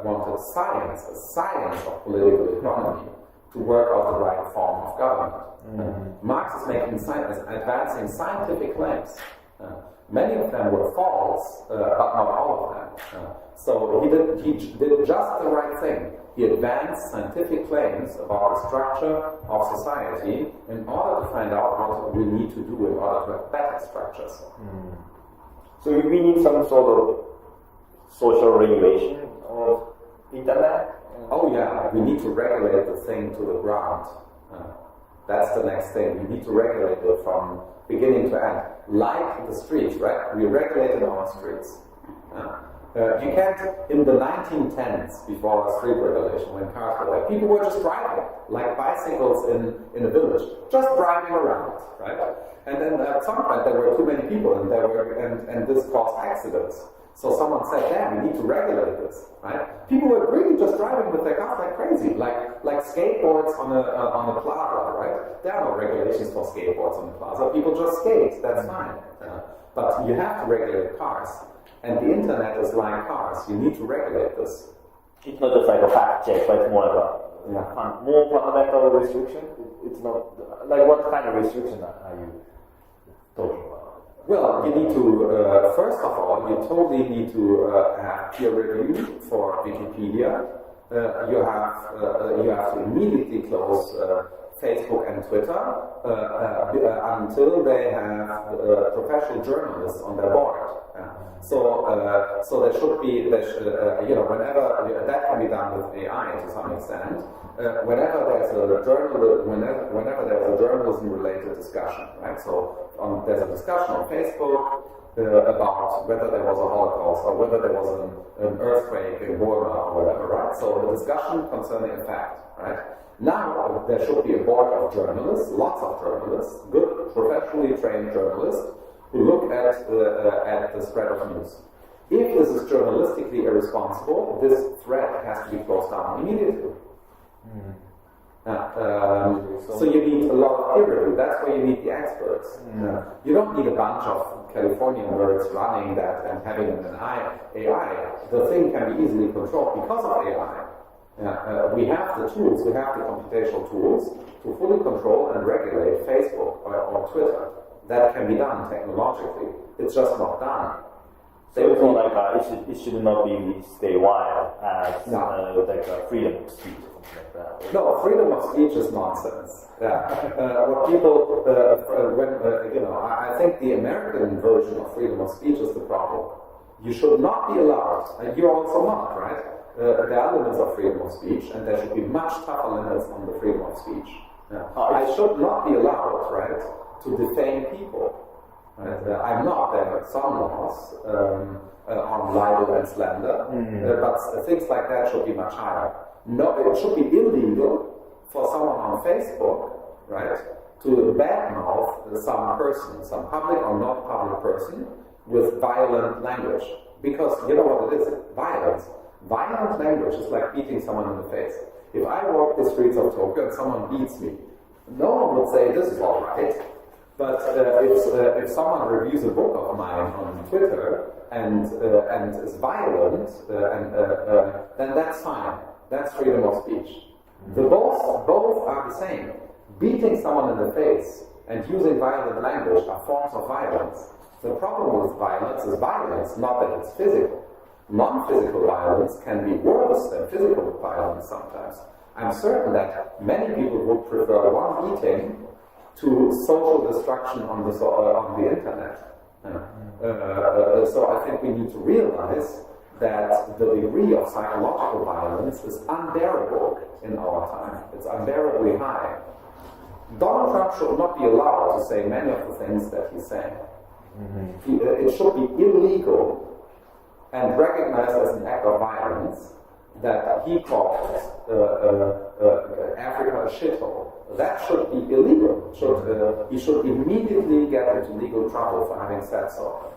wanted science, a science of political economy, to work out the right form of government. Marx is making advancing scientific claims. Many of them were false, but not all of them. So he did just the right thing. He advanced scientific claims about the structure of society in order to find out what we need to do in order to have better structures. So we need some sort of social regulation of internet? Oh yeah, we need to regulate the thing to the ground. That's the next thing. We need to regulate it from beginning to end. Like the streets, right? We regulated our streets. You can't, in the 1910s, before street regulation, when cars were there, people were just driving, like bicycles in a village, just driving around, right? And then at some point there were too many people, and this caused accidents. So someone said, damn, we need to regulate this, right? People were really just driving with their cars like crazy, like skateboards on a plaza, right? There are no regulations for skateboards on the plaza. People just skate, that's fine. But you have to regulate cars. And the internet is like cars. You need to regulate this. It's not just like a fact check, but it's more like a more fundamental restriction. It's not like what kind of restriction are you talking about? Well, you need to first of all, you totally need to have peer review for Wikipedia. You have to immediately close Facebook and Twitter until they have professional journalists on their board. So there should be, whenever that can be done with AI to some extent. Whenever there's a journalism-related discussion, right? So there's a discussion on Facebook about whether there was a Holocaust or whether there was an earthquake in Burma or whatever, right? So the discussion concerning a fact, right? Now there should be a board of journalists, lots of journalists, good professionally trained journalists, who look at the spread of news. If this is journalistically irresponsible, this thread has to be closed down immediately. So you need a lot of peer review. That's where you need the experts. You don't need a bunch of Californian nerds running that and having an AI. The thing can be easily controlled because of AI. We have the tools, we have the computational tools to fully control and regulate Facebook or Twitter. That can be done technologically. It's just not done. So it's not like it should not be stay wild as like freedom of speech or something like that. No, freedom of speech is nonsense. What people, I think the American version of freedom of speech is the problem. You should not be allowed, and you're also not, right? There are limits of freedom of speech, and there should be much tougher limits on the freedom of speech. I should not be allowed, right, to defame people. I'm not. There are some laws on libel and slander, but things like that should be much higher. No, it should be illegal for someone on Facebook, right, to badmouth some person, some public or not public person, with violent language. Because you know what it is? Violence. Violent language is like beating someone in the face. If I walk the streets of Tokyo and someone beats me, no one would say this is all right. But if someone reviews a book of mine on Twitter and is violent, then that's fine. That's freedom of speech. Both are the same. Beating someone in the face and using violent language are forms of violence. The problem with violence is violence, not that it's physical. Non-physical violence can be worse than physical violence sometimes. I'm certain that many people would prefer one beating to social destruction on the internet. So I think we need to realize that the degree of psychological violence is unbearable in our time. It's unbearably high. Donald Trump should not be allowed to say many of the things that he's saying. It should be illegal and recognized as an act of violence that he calls Africa a shithole. That should be illegal. He should immediately get into legal trouble for having said so.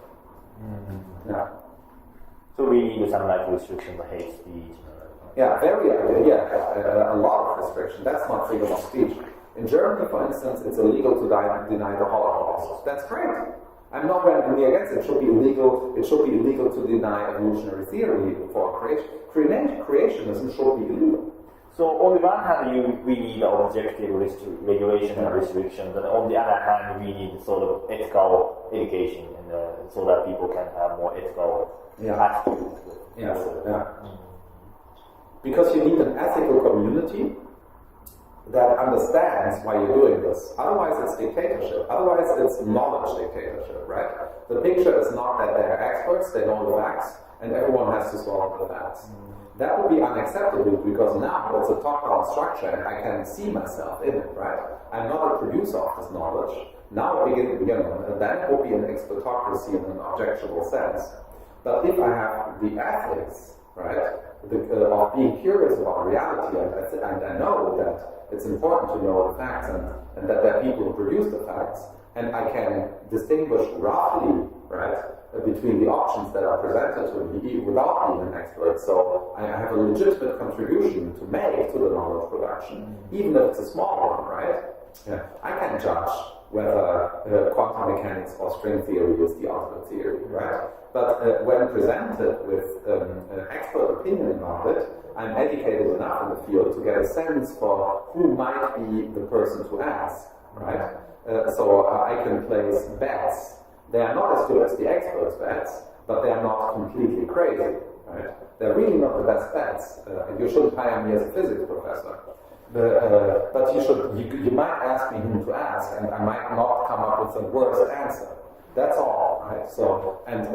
So we need some like restriction of hate speech. Yeah, a lot of restriction. That's not freedom of speech. In Germany, for instance, it's illegal to deny the Holocaust. That's great. I'm not really against it. It should be illegal. It should be illegal to deny evolutionary theory for creationism should be illegal. So on the one hand, we need objective regulation and restrictions, and on the other hand, we need sort of ethical education, and so that people can have more ethical attitudes. Yes. Because you need an ethical community that understands why you're doing this. Otherwise, it's dictatorship. Otherwise, it's knowledge dictatorship, right? The picture is not that they're experts, they know the facts, and everyone has to swallow the facts. That would be unacceptable because now it's a top-down structure and I can see myself in it, right? I'm not a producer of this knowledge. Now then it will be an expertocracy in an objectionable sense. But if I have the ethics, right, of being curious about reality, and I know that it's important to know the facts and that there are people who produce the facts, and I can distinguish roughly, right, between the options that are presented to me without being an expert. So I have a legitimate contribution to make to the knowledge production, even if it's a small one, right? Yeah. I can judge whether quantum mechanics or string theory is the ultimate theory, right? But when presented with expert opinion about it, I'm educated enough in the field to get a sense for who might be the person to ask, right? So I can place bets. They are not as good as the experts' bets, but they are not completely crazy, right? They're really not the best bets. And you shouldn't hire me as a physics professor. But you might ask me whom to ask, and I might not come up with the worst answer. That's all, right? So, and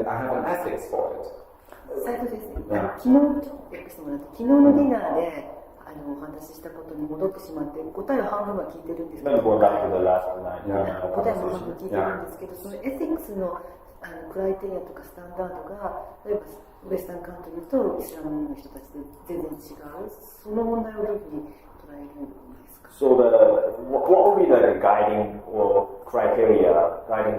I have an ethics for it. 最後ですね、昨日のディナーでお話ししたことに戻ってしまって答えを半分は聞いてるんですけど、答えも半分聞いてるんですけど、そのエシックスのクライテリアとかスタンダードが例えばウエスタンカントリーとイスラムの人たちで全然違う、その問題をどういうふうに捉えるんですか？ So what would be the guiding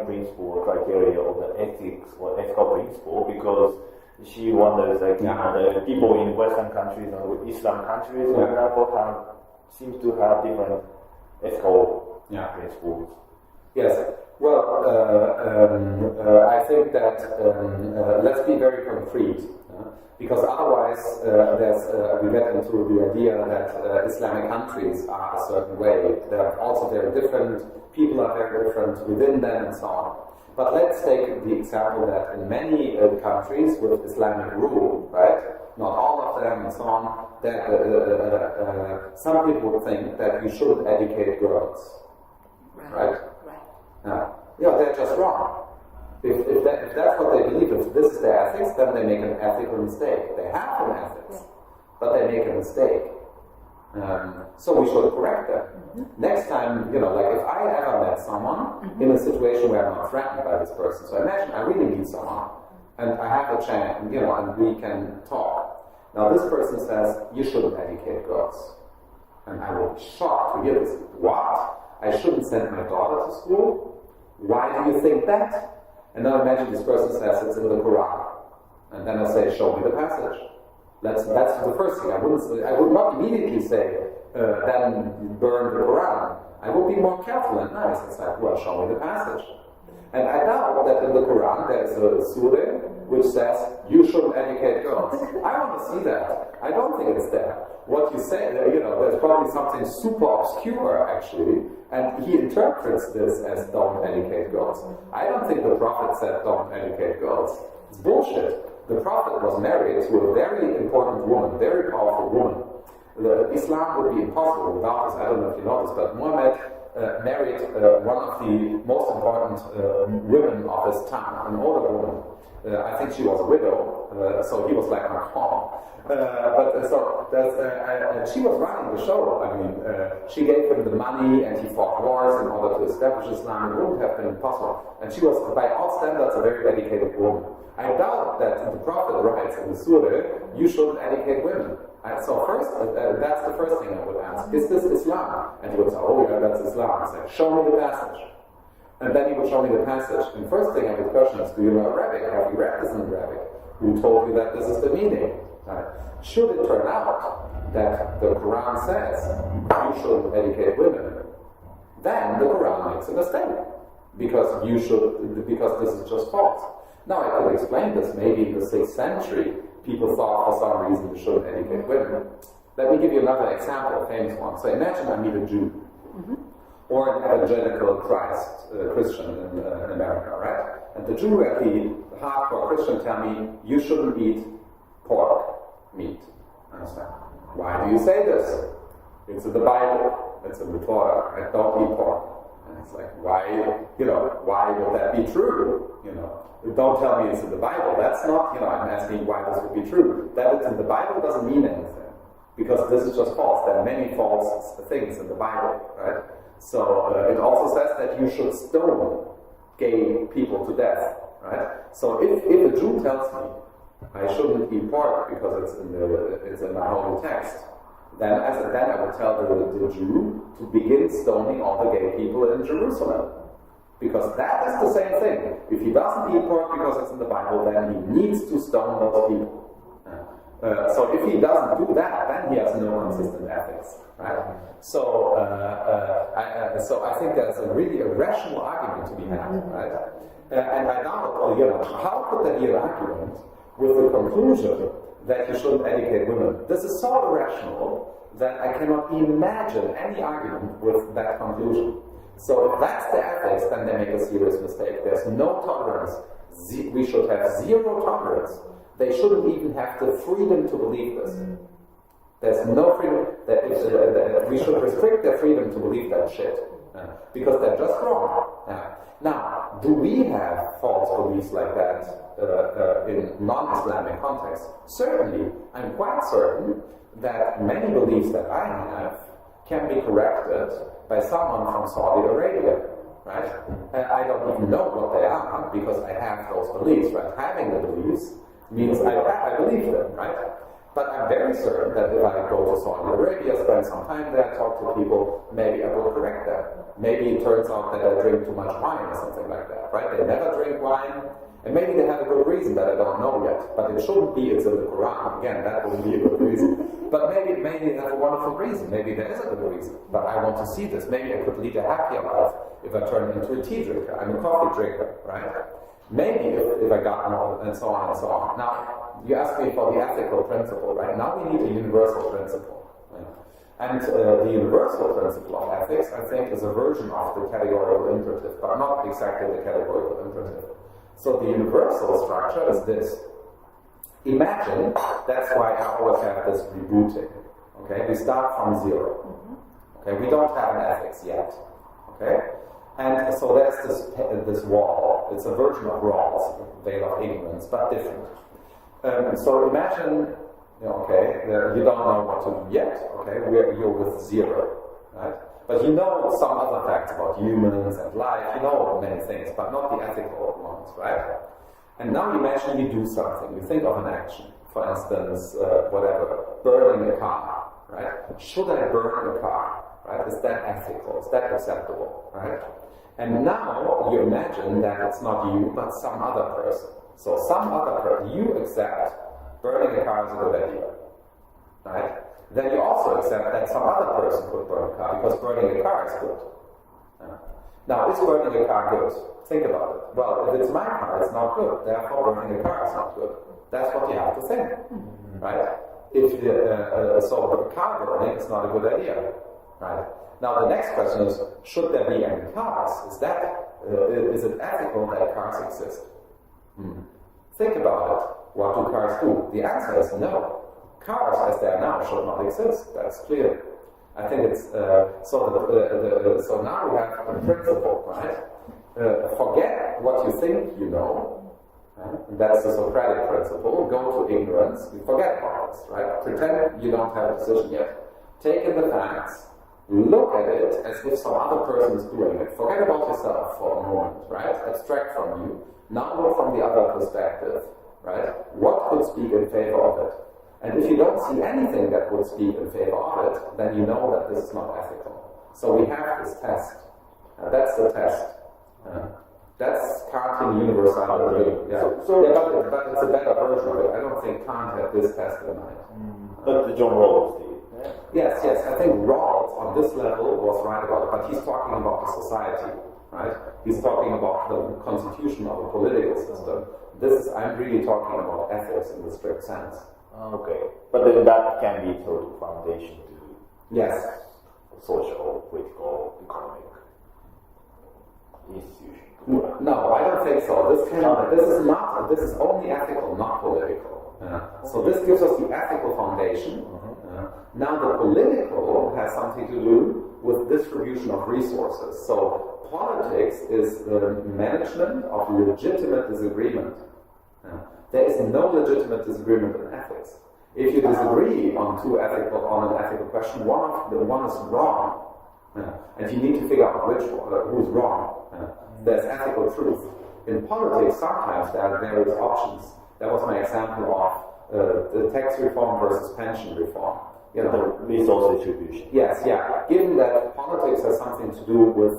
principle or criteria of the ethics or ethical principle? Because she wonders, like, the people in Western countries and Islam countries, for example, seem to have different ethical principles. Yes. Well, I think that let's be very concrete, because otherwise we get into the idea that Islamic countries are a certain way. They're also very different. People are very different within them, and so on. But let's take the example that in many countries with Islamic rule, right, not all of them and so on, that some people would think that you shouldn't educate girls, right? They're just wrong. If that's what they believe, if this is their ethics, then they make an ethical mistake. They have an ethics, but they make a mistake. So we should correct them. Next time, like if I ever met someone in a situation where I'm not threatened by this person, so imagine I really meet someone, and I have a chance, and we can talk. Now this person says, you shouldn't educate girls. And I will be shocked to hear this. What? I shouldn't send my daughter to school? Why do you think that? And now imagine this person says it's in the Quran. And then I say, show me the passage. That's the first thing. I would not immediately say, then burn the Quran. I would be more careful and nice. It's like, well, show me the passage. And I doubt that in the Quran there is a surah which says, you shouldn't educate girls. I want to see that. I don't think it's there. What you say, there's probably something super obscure, actually, and he interprets this as don't educate girls. I don't think the Prophet said don't educate girls. It's bullshit. The Prophet was married to a very important woman, very powerful woman. Islam would be impossible without this. I don't know if you know this, but Muhammad married one of the most important women of his time, an older woman. I think she was a widow, so he was like Macron. She was running the show. I mean, she gave him the money and he fought wars in order to establish Islam. It wouldn't have been possible. And she was, by all standards, a very educated woman. I doubt that the Prophet writes in the Surah, you shouldn't educate women. And so first, that's the first thing I would ask. Is this Islam? And he would say, oh yeah, that's Islam. I said, show me the passage. And then he would show me the passage. And the first thing I would question is, do you know Arabic? Have you read this in Arabic? Who told you that this is the meaning? Right? Should it turn out that the Quran says you shouldn't educate women, then the Quran makes a mistake because this is just false. Now I could explain this. Maybe in the 6th century, people thought for some reason you shouldn't educate women. Let me give you another example, a famous one. So imagine I meet a Jew or an evangelical Christian in America, right? And the Jew and the hardcore Christian tell me you shouldn't eat pork meat. Understand? Why do you say this? It's in the Bible. It's in the Torah. Right? Don't eat pork. And it's like, why would that be true? Don't tell me it's in the Bible. That's not, I'm asking why this would be true. That it's in the Bible doesn't mean anything. Because this is just false. There are many false things in the Bible, right? So it also says that you should stone gay people to death, right? So if a Jew tells me I shouldn't eat pork because it's in my holy text, then I would tell the Jew to begin stoning all the gay people in Jerusalem. Because that is the same thing. If he doesn't eat pork because it's in the Bible, then he needs to stone those people. So if he doesn't do that, then he has no consistent ethics, right? So I think that's a really rational argument to be had, right? And I doubt, how could there be an argument with the conclusion that you shouldn't educate women? This is so irrational that I cannot imagine any argument with that conclusion. So if that's the ethics, then they make a serious mistake. There's no tolerance. We should have zero tolerance. They shouldn't even have the freedom to believe this. There's no freedom. We should restrict their freedom to believe that shit. Because they're just wrong. Now, do we have false beliefs like that in non-Islamic contexts? Certainly. I'm quite certain that many beliefs that I have can be corrected by someone from Saudi Arabia. Right? I don't even know what they are because I have those beliefs. Right? Having the beliefs means I believe them, right? But I'm very certain that if I go to Saudi Arabia, spend some time there, talk to people, maybe I will correct that. Maybe it turns out that I drink too much wine or something like that, right? They never drink wine, and maybe they have a good reason that I don't know yet. But it shouldn't be it's in the Quran. Again, that wouldn't be a good reason. But maybe they have a wonderful reason. Maybe there is a good reason. But I want to see this. Maybe I could lead a happier life if I turn into a tea drinker. I'm a coffee drinker, right? Maybe if I got more, and so on and so on. Now, you asked me for the ethical principle, right? Now we need a universal principle. Right? And the universal principle of ethics, I think, is a version of the categorical imperative, but not exactly the categorical imperative. So the universal structure is this. Imagine, that's why I always have this rebooting. Okay, we start from zero. Okay, we don't have an ethics yet. Okay? And so there's this wall. It's a version of Rawls, veil of ignorance, but different. So imagine, you don't know what to do yet. Okay, you're with zero, right? But you know some other facts about humans and life. You know many things, but not the ethical ones, right? And now imagine you do something. You think of an action. For instance, burning a car, right? Should I burn a car? Right? Is that ethical? Is that acceptable? Right? And now you imagine that it's not you, but some other person. So some other person, you accept burning a car is a good idea. Right? Then you also accept that some other person could burn a car, because burning a car is good. Now, is burning a car good? Think about it. Well, if it's my car, it's not good. Therefore, burning a car is not good. That's what you have to think. Right? So car burning is not a good idea. Right? Now the next question is, should there be any cars? Is it ethical that cars exist? Think about it. What do cars do? The answer is no. Cars as they are now should not exist. That's clear. I think it's so now we have a principle, right? Forget what you think you know. Right? That's the Socratic principle. Go to ignorance. You forget about this, right? Pretend you don't have a decision yet. Take in the facts. Look at it as if some other person is doing it. Forget about yourself for a moment, right? Abstract from you. Now look from the other perspective, right? What could speak in favor of it? And if you don't see anything that would speak in favor of it, then you know that this is not ethical. So we have this test. That's the test. That's Kantian universality. Yeah. But it's a better version of it. I don't think Kant had this test in mind. But the John Rawls did. Yes. I think Rawls on this level was right about it, but he's talking about the society, right? He's talking about the constitution of a political system. I'm really talking about ethics in the strict sense. Okay. But then that can be sort of foundation to social, political, economic institution. No, I don't think so. This is only ethical, not political. So this gives us the ethical foundation. Now the political has something to do with distribution of resources. So politics is the management of legitimate disagreement. There is no legitimate disagreement in ethics. If you disagree on an ethical question, one is wrong. And you need to figure out who's wrong. There's ethical truth. In politics, sometimes there are various options. That was my example of the tax reform versus pension reform. The resource distribution. Yes. Given that politics has something to do with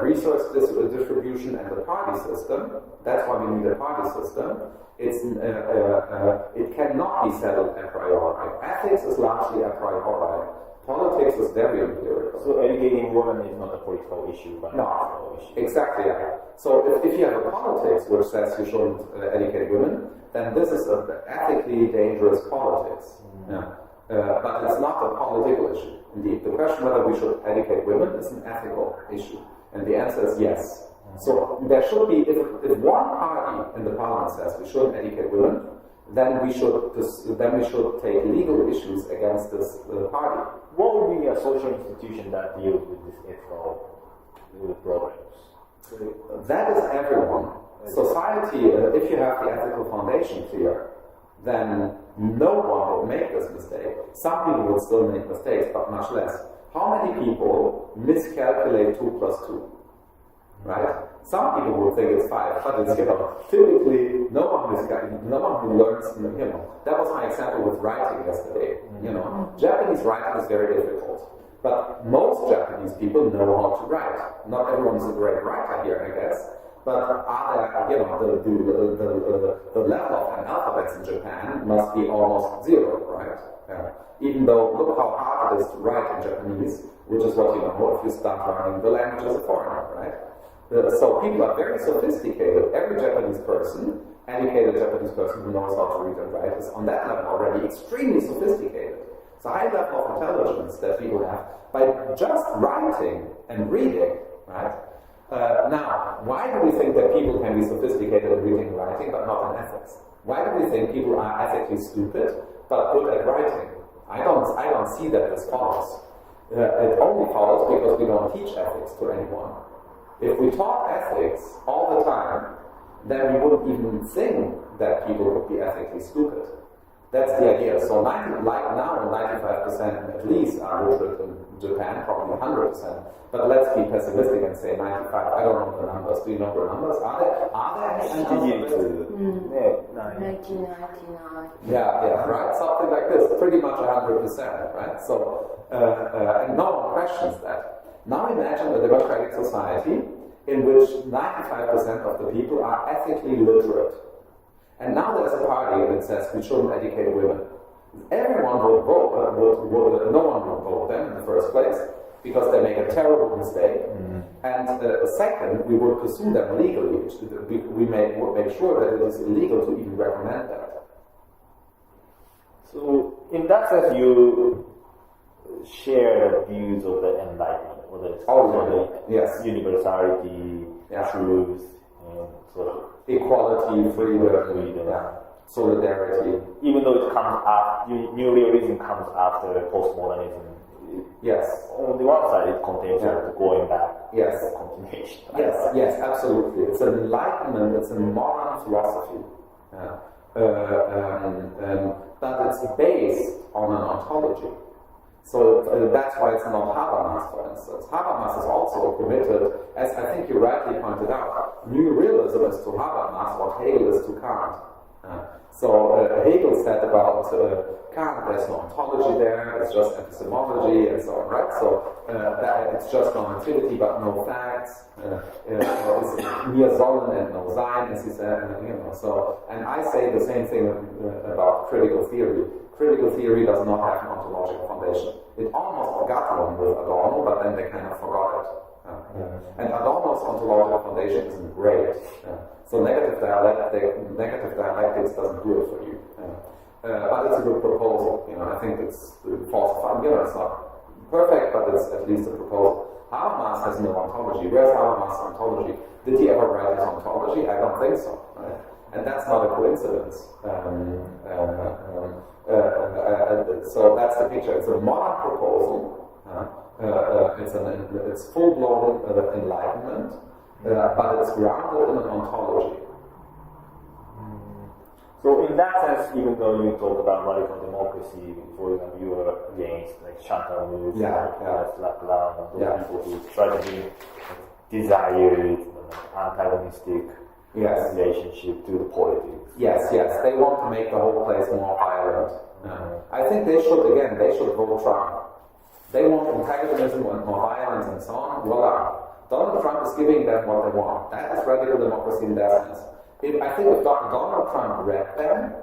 resource distribution and the party system, that's why we need a party system. It cannot be settled a priori. Ethics is largely a priori. Politics is very empirical. So educating women is not a political issue, but no, a political issue. Exactly. So if you have a politics which says you shouldn't educate women, then this is an ethically dangerous politics. But it's not a political issue. Indeed, the question whether we should educate women is an ethical issue, and the answer is yes. So there should be, if one party in the parliament says we shouldn't educate women, then we should take legal issues against this party. What would be a social institution that deals with these ethical problems? That is everyone. Society, if you have the ethical foundation clear, then no one will make this mistake. Some people will still make mistakes, but much less. How many people miscalculate 2 plus 2? Right? Some people will think it's 5, but it's, typically no one who learns, that was my example with writing yesterday. Japanese writing is very difficult, but most Japanese people know how to write. Not everyone is a great writer here, I guess, but the level of analphabets in Japan must be almost 0, right? Even though, look how hard it is to write in Japanese, which is what you know if you start learning the language as a foreigner, right? So people are very sophisticated. Every Japanese person, educated Japanese person who knows how to read and write, is on that level already extremely sophisticated. It's a high level of intelligence that people have by just writing and reading, right? Now, why do we think that people can be sophisticated in reading and writing but not in ethics? Why do we think people are ethically stupid but good at writing? I don't see that as follows. It only follows because we don't teach ethics to anyone. If we taught ethics all the time, then we wouldn't even think that people would be ethically stupid. That's the idea. So now 95% at least are literate in Japan, probably 100%. But let's be pessimistic and say 95. I don't know the numbers. Do you know the numbers? Are there any analphabets? 1999. Yeah, right? Something like this. Pretty much 100%, right? So, and no one questions that. Now imagine a democratic society in which 95% of the people are ethically literate. And now there's a party that says we shouldn't educate women. Everyone would vote, no one would vote them in the first place because they make a terrible mistake. And second, we would pursue them legally. We would make sure that it is illegal to even recommend that. So, in that sense, you share the views of the Enlightenment. Yes. Universality, truth, and sort of equality, freedom, solidarity. Even though it comes after, new realism comes after postmodernism. Yes. On the one side, it contains going back. Yes. Continuation. Yes, absolutely. It's an enlightenment. It's a modern philosophy. But it's based on an ontology. So that's why it's not Habermas, for instance. Habermas is also committed, as I think you rightly pointed out, new realism is to Habermas what Hegel is to Kant. So Hegel said about Kant, there's no ontology there, it's just epistemology and so on, right? So that it's just normativity but no facts. It's mere sollen and no sein, as he said. So, and I say the same thing about critical theory. Critical theory does not have an ontological foundation. It almost got one with Adorno, but then they kind of forgot it. And Adorno's ontological foundation isn't great. So negative dialectics doesn't do it for you. But it's a good proposal. I think it's falsified. It's not perfect, but it's at least a proposal. Habermas has no ontology. Where's Habermas' ontology? Did he ever write his ontology? I don't think so. Right? And that's not a coincidence. So that's the picture. It's a modern proposal. It's full-blown enlightenment, but it's grounded in an ontology. So in that sense, even though you talk about radical democracy, for example, you were against like Chantal Mouffe, Lacan, and those people who try to be desired, antagonistic relationship to the politics. Yes, they want to make the whole place more violent. I think they should vote Trump. They want antagonism and more violence and so on. Voila. Donald Trump is giving them what they want. That is radical democracy in that sense. I think if Donald Trump read them,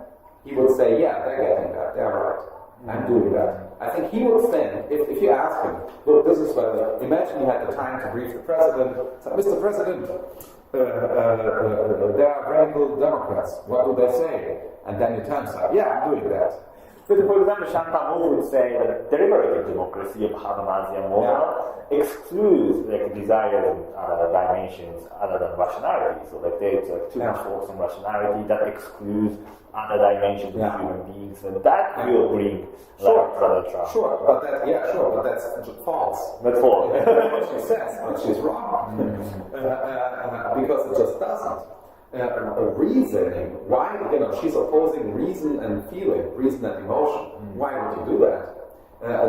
he would say, yeah, they're getting that. They're right. I'm doing that. I think he would think, if you ask him, look, this is where, imagine you had the time to brief the president. So, Mr. President, there are radical Democrats. What do they say? And then he turns out, yeah, I'm doing that. But for example, Chantal Mouffe would say that deliberative democracy of Habermasian model excludes like desired dimensions other than rationality. So like there's too much focus on rationality that excludes other dimensions of human beings, and that will bring Donald Trump. Sure, but that's false. That's false. What she says, but she's wrong. Because it just doesn't. Reasoning, why, she's opposing reason and feeling, reason and emotion. Why would you do that?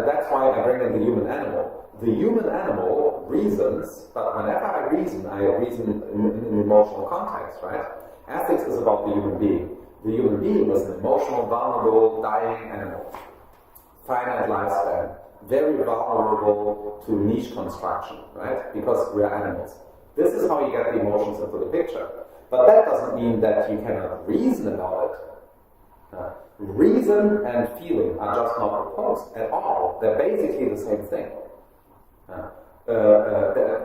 That's why I bring in the human animal. The human animal reasons, but whenever I reason in an emotional context, right? Ethics is about the human being. The human being is an emotional, vulnerable, dying animal. Finite lifespan. Very vulnerable to niche construction, right? Because we are animals. This is how you get the emotions into the picture. But that doesn't mean that you cannot reason about it. Reason and feeling are just not opposed at all. They're basically the same thing.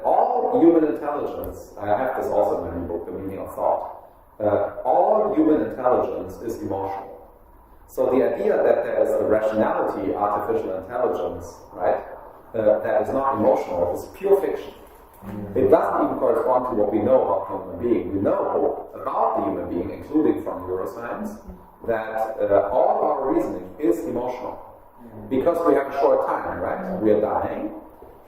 All human intelligence, I have this also in my book, The Meaning of Thought. All human intelligence is emotional. So the idea that there is a rationality, artificial intelligence, right, that is not emotional is pure fiction. It doesn't even correspond to what we know about the human being. We know about the human being, including from neuroscience, that all our reasoning is emotional. Because we have a short time, right? We are dying,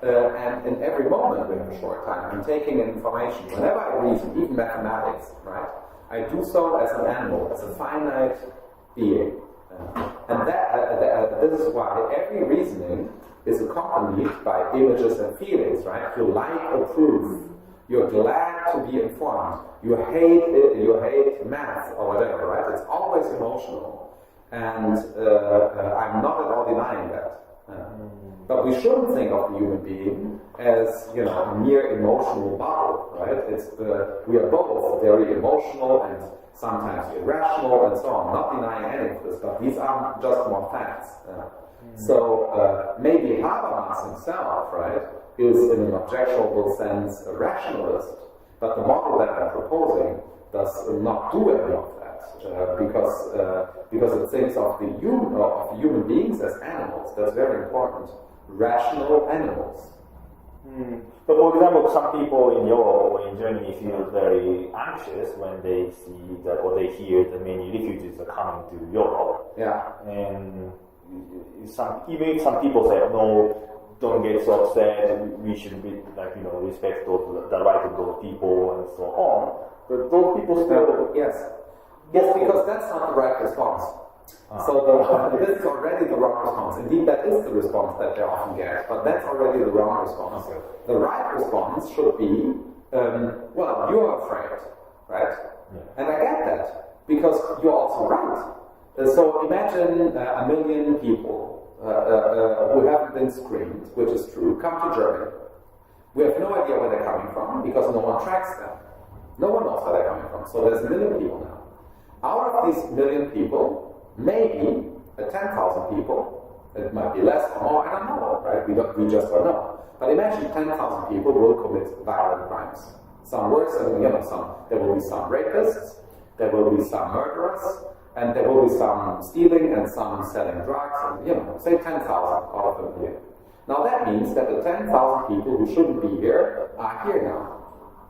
and in every moment we have a short time. I'm taking in information. Whenever I reason, even mathematics, right? I do so as an animal, as a finite being. And this is why every reasoning is accompanied by images and feelings, right? You like approve. You're glad to be informed. You hate math or whatever, right? It's always emotional. And I'm not at all denying that. But we shouldn't think of the human being as, a mere emotional bubble, right? We are both very emotional and sometimes irrational and so on. Not denying any of this, but these are just more facts. So maybe Habermas himself, right, is in an objectionable sense a rationalist, but the model that I'm proposing does not do any of that because it thinks of human beings as animals. That's very important. Rational animals. But for example, some people in Europe or in Germany feel very anxious when they see that or they hear that many refugees are coming to Europe. Yeah. And even if some people say, no, don't get so upset, we should be respect the right of those people and so on. But those people still yes, because that's not the right response. So this is already the wrong response. Indeed, that is the response that they often get, but that's already the wrong response. Okay. The right response should be, well, you're afraid, right? Yeah. And I get that, because you're also imagine a million people who haven't been screened, which is true, come to Germany. We have no idea where they're coming from because no one tracks them. No one knows where they're coming from. So there's a million people now. Out of these million people, maybe 10,000 people, it might be less or more, I don't know, right? We just don't know. But imagine 10,000 people will commit violent crimes. Some worse, and there will be some rapists, there will be some murderers, and there will be some stealing and some selling drugs, and say 10,000 out of a million. Now that means that the 10,000 people who shouldn't be here are here now.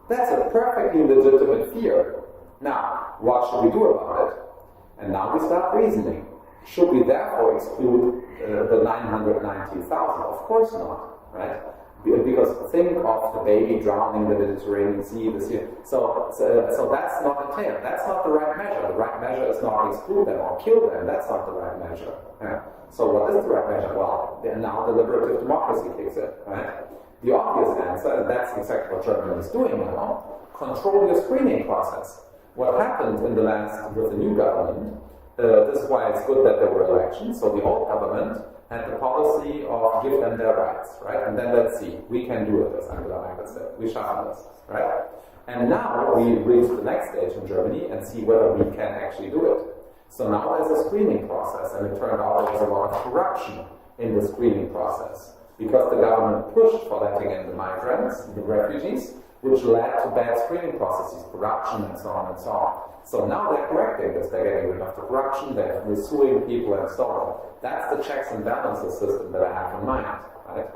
That's a perfectly legitimate fear. Now, what should we do about it? And now we start reasoning. Should we therefore exclude the 990,000? Of course not, right? Because think of the baby drowning in the Mediterranean Sea this year. So that's not the tale. That's not the right measure. The right measure is not exclude them or kill them. That's not the right measure. Yeah. So what is the right measure? Well, now deliberative democracy kicks in, right? The obvious answer, and that's exactly what Germany is doing now, control your screening process. What happened in the last, with the new government, this is why it's good that there were elections. So the old government had the policy of give them their rights, right? And then let's see, we can do it, as Angela Merkel said. We shall this, right? And now we reach the next stage in Germany and see whether we can actually do it. So now there's a screening process, and it turned out there was a lot of corruption in the screening process because the government pushed for letting in the migrants, the refugees, which led to bad screening processes, corruption, and so on and so on. So now they're correcting this. They're getting rid of the corruption, they're suing people, and so on. That's the checks and balances system that I have in mind, right?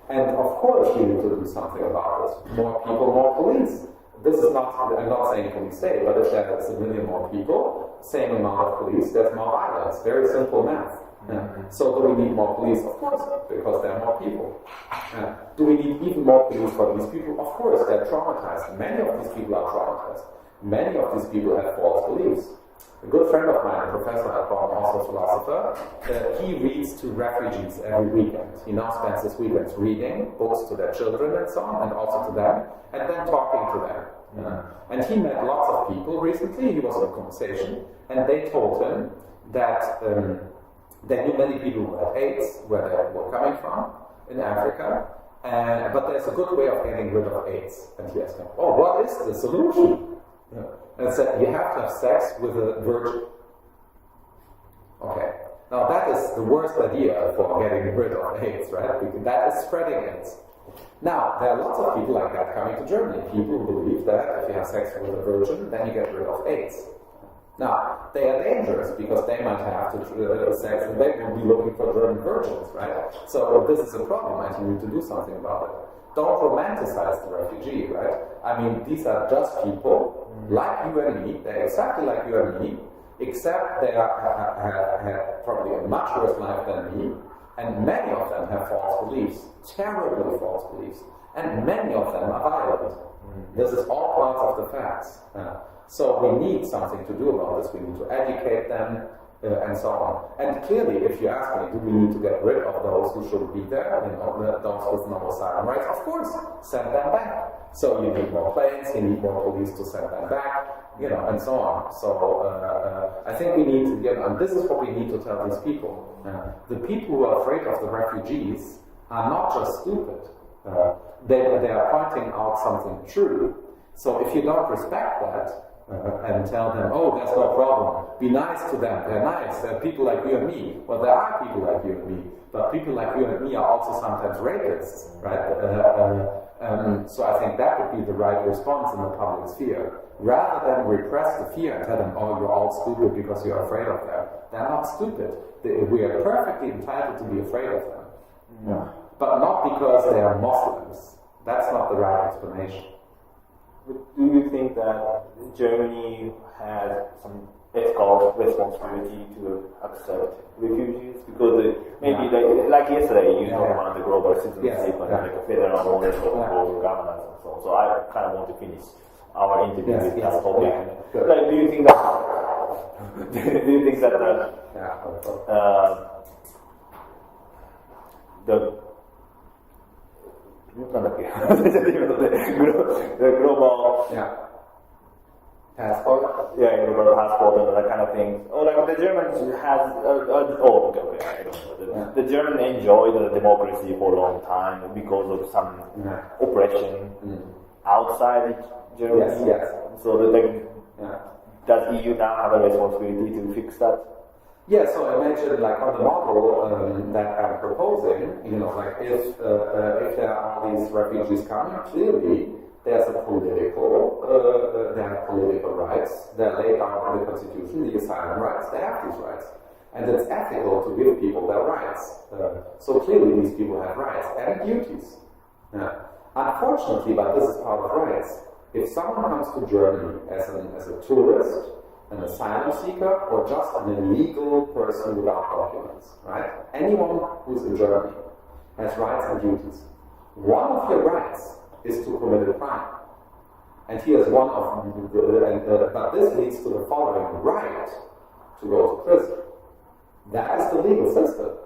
And of course, we need to do something about it. More people, more police. This is not, I'm not saying police state, but if there's a million more people, same amount of police, there's more violence. Very simple math. Yeah. So do we need more police? Of course, because there are more people. Do we need even more police for these people? Of course, they're traumatized. Many of these people are traumatized. Many of these people have false beliefs. A good friend of mine, a professor at Bonn, also a philosopher, he reads to refugees every weekend. He now spends his weekends reading books to their children and so on, and also to them, and then talking to them. And he met lots of people recently. He was in a conversation, and they told him that they knew many people who had AIDS, where they were coming from, in Africa, but there's a good way of getting rid of AIDS. And he asked him, oh, what is the solution? And said, you have to have sex with a virgin. Okay. Now that is the worst idea for getting rid of AIDS, right? Because that is spreading AIDS. Now, there are lots of people like that coming to Germany. People who believe that if you have sex with a virgin, then you get rid of AIDS. Now, they are dangerous because they might have to sex and they will be looking for German virgins, right? So this is a problem and you need to do something about it. Don't romanticize the refugee, right? I mean, these are just people like you and me. They're exactly like you and me, except they have probably a much worse life than me. And many of them have false beliefs, terribly false beliefs. And many of them are violent. This is all part of the facts. So we need something to do about this. We need to educate them and so on. And clearly, if you ask me, do we need to get rid of those who shouldn't be there, those with no asylum rights? Of course, send them back. So you need more planes, you need more police to send them back, and so on. So I think we need to, and this is what we need to tell these people. The people who are afraid of the refugees are not just stupid. They are pointing out something true. So if you don't respect that, and tell them, oh, that's no problem, be nice to them, they're nice, they're people like you and me. Well, there are people like you and me, but people like you and me are also sometimes rapists, right? So I think that would be the right response in the public sphere. Rather than repress the fear and tell them, oh, you're all stupid because you're afraid of them. They're not stupid. We are perfectly entitled to be afraid of them. Yeah. But not because they are Muslims. That's not the right explanation. Do you think that Germany has some ethical responsibility to accept refugees? Because maybe like yesterday, you talked about the global citizenship and like a federal model of governance and so on. So I kind of want to finish our interview with that topic. Like, do you think that the global Passport? Yeah, universal passport and that kind of thing. Or like the Germans has, okay, I don't know. The Germans enjoyed the democracy for a long time because of some oppression outside Germany. Yes. So does EU now have a responsibility to fix that? Yeah, so I mentioned like on the model that I'm proposing, like if there are all these refugees coming, clearly there's a they have political rights. They're laid down in the Constitution, the asylum rights. They have these rights. And it's ethical to give people their rights. So clearly these people have rights and duties. Unfortunately, but this is part of rights, if someone comes to Germany as a tourist, an asylum seeker, or just an illegal person without documents, right? Anyone who's in Germany has rights and duties. One of your rights is to commit a crime. And here's one of but this leads to the following: right to go to prison. That is the legal system.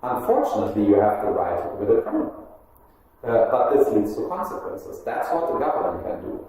Unfortunately, you have the right to commit a crime. But this leads to consequences. That's what the government can do.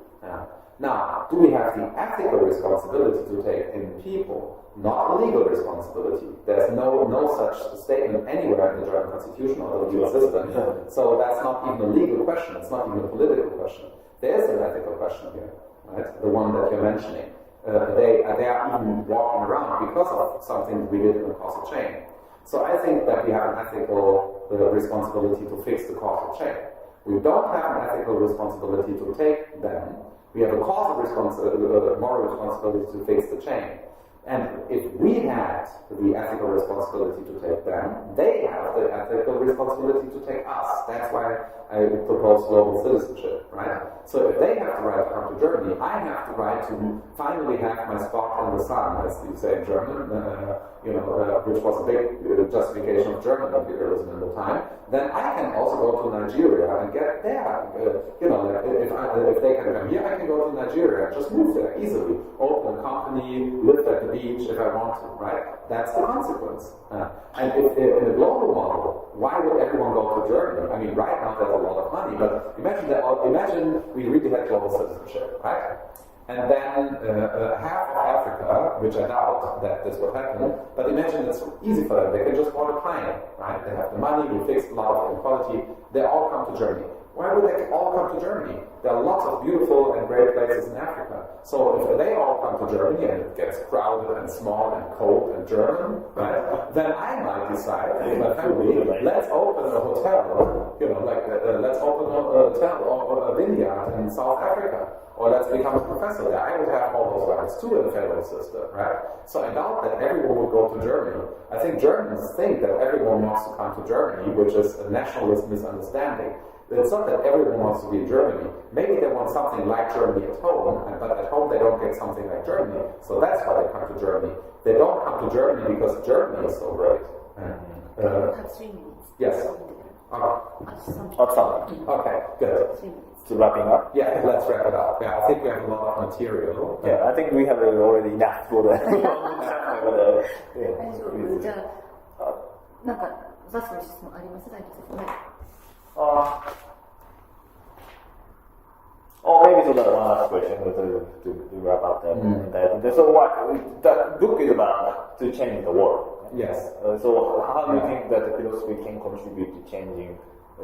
Now, do we have the ethical responsibility to take in people? Not a legal responsibility. There's no such statement anywhere in the German Constitution or the legal system. So that's not even a legal question. It's not even a political question. There is an ethical question here, right? The one that you're mentioning. They are even walking around because of something we did in the causal chain. So I think that we have an ethical responsibility to fix the causal chain. We don't have an ethical responsibility to take them. We have a causal moral responsibility to fix the chain. And if we had the ethical responsibility to take them, they have the ethical responsibility to take us. That's why I propose global citizenship, right? So if they have the right to come to Germany, I have the right to finally have my spot in the sun, as you say in German, which was a big justification of German imperialism at the time. Then I can also go to Nigeria and get there. If they can come here, I can go to Nigeria, just move there easily, open a company, live at the beach if I want to, right? That's the consequence. And if in a global model, why would everyone go to Germany? I mean, right now there's a lot of money, but imagine we really had global citizenship, right? And then half of Africa, which I doubt that this would happen, but imagine it's easy for them. They can just board a plane, right? They have the money, we fixed a lot of inequality. They all come to Germany. Why would they all come to Germany? There are lots of beautiful and great places in Africa. So if they all come to Germany and it gets crowded and small and cold and German, right? Then I might decide with my family, let's open a hotel, let's open a hotel or a vineyard in South Africa. Or let's become a professor there. I would have all those rights too in the federal system, right? So I doubt that everyone would go to Germany. I think Germans think that everyone wants to come to Germany, which is a nationalist misunderstanding. It's not that everyone wants to be in Germany. Maybe they want something like Germany at home, but at home they don't get something like Germany. So that's why they come to Germany. They don't come to Germany because Germany is so great. have 3 minutes. Yes. Okay, good. 3 minutes. So wrapping up? Yeah, let's wrap it up. Yeah, I think we have a lot of material. Yeah, I think we have already enough for the... 大丈夫。じゃあ、なんか、ザスの質問あります？大吉さん。はい。Or maybe so that one last question to wrap up that. So what the book is about to change the world. Yes. So how do you think that the philosophy can contribute to changing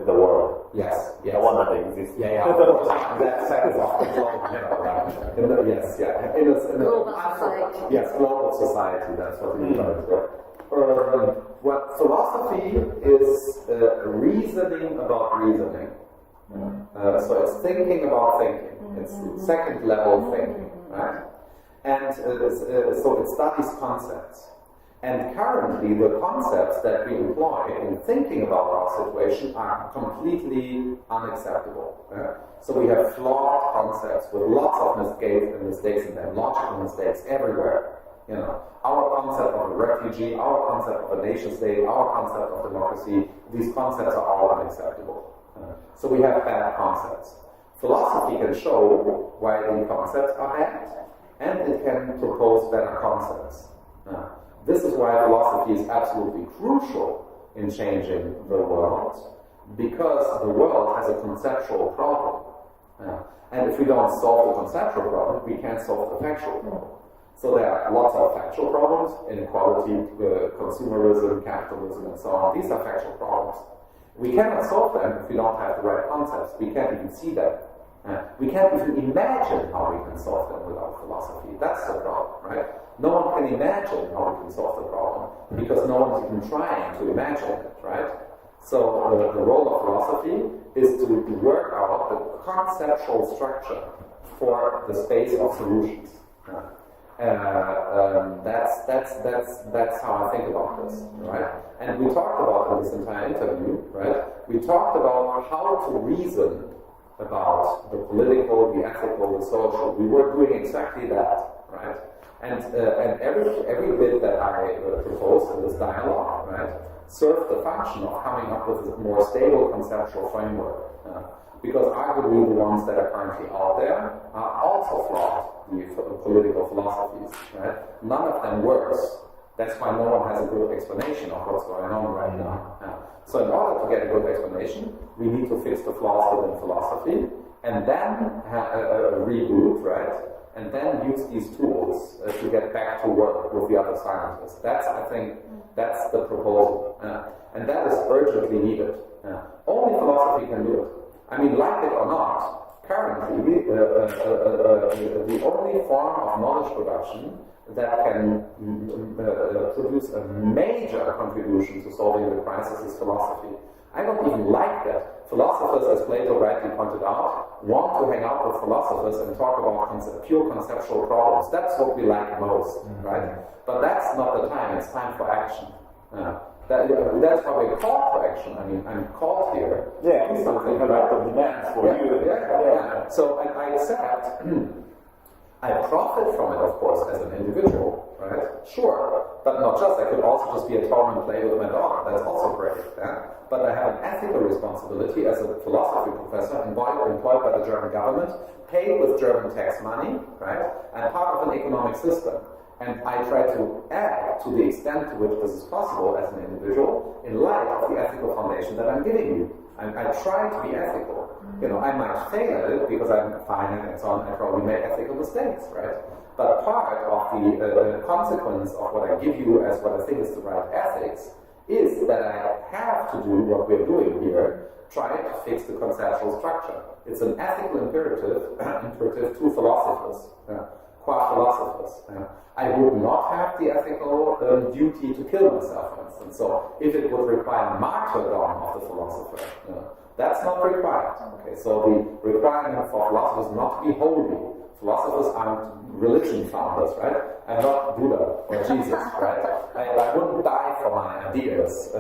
the world? Yes. The one that exists. Yeah. That second off. Yes. Yeah. In a global society. Yes, global society. That's what we call it. What philosophy is reasoning about reasoning. So it's thinking about thinking. It's second level thinking, right? And so it studies concepts. And currently the concepts that we employ in thinking about our situation are completely unacceptable. So we have flawed concepts with lots of mistakes in them, logical mistakes everywhere. Our concept of a refugee, our concept of a nation state, our concept of democracy, these concepts are all unacceptable. So we have bad concepts. Philosophy can show why the concepts are bad, and it can propose better concepts. This is why philosophy is absolutely crucial in changing the world, because the world has a conceptual problem. And if we don't solve the conceptual problem, we can't solve the factual problem. So there are lots of factual problems: inequality, consumerism, capitalism, and so on. These are factual problems. We cannot solve them if we don't have the right concepts. We can't even see them. We can't even imagine how we can solve them without philosophy. That's the problem, right? No one can imagine how we can solve the problem because no one's even trying to imagine it, right? So the role of philosophy is to work out the conceptual structure for the space of solutions. That's how I think about this, right? And we talked about in this entire interview, right? We talked about how to reason about the political, the ethical, the social. We were doing exactly that, right? And every bit that I proposed in this dialogue, right, served the function of coming up with a more stable conceptual framework. Because arguably the ones that are currently out there are also flawed, the political philosophies, right? None of them works. That's why no one has a good explanation of what's going on right now. So in order to get a good explanation, we need to fix the flaws within philosophy, and then reboot, right? And then use these tools to get back to work with the other scientists. That's, I think, that's the proposal. And that is urgently needed. Only philosophy can do it. I mean, like it or not, currently, the only form of knowledge production that can produce a major contribution to solving the crisis is philosophy. I don't even like that. Philosophers, as Plato rightly pointed out, want to hang out with philosophers and talk about pure conceptual problems. That's what we like most, right? But that's not the time. It's time for action. That's probably a call to action. I mean, I'm called here. Yeah, something about the demands for you. Yeah. So I accept. I profit from it, of course, as an individual, right? Sure, but not just. I could also just be at home and play with my dog. That's also great. But I have an ethical responsibility as a philosophy professor, employed by the German government, paid with German tax money, right? And part of an economic system. And I try to add to the extent to which this is possible as an individual in light of the ethical foundation that I'm giving you. I try to be ethical. You know, I might fail at it because I'm finite and so on. I probably make ethical mistakes, right? But part of the consequence of what I give you as what I think is the right ethics is that I have to do what we're doing here, try to fix the conceptual structure. It's an ethical imperative to philosophers. Qua philosophers. I would not have the ethical duty to kill myself, for instance. So if it would require martyrdom of the philosopher, that's not required. Okay, so the requirement for philosophers not to be holy. Philosophers aren't religion founders, right? I'm not Buddha or Jesus, right? I wouldn't die for my ideas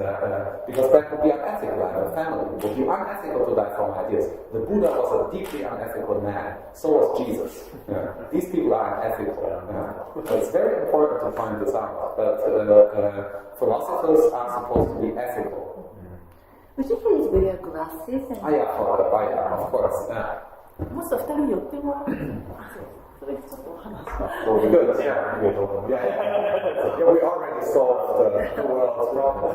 because that would be unethical. I have a family. It would be unethical to die for my ideas. The Buddha was a deeply unethical man. So was Jesus. These people are unethical. So it's very important to find this out. But philosophers are supposed to be ethical. Would you please wear glasses? And of course. もし2人寄ってもらってそれでちょっと話す Good, yeah. We already solved the world's problem.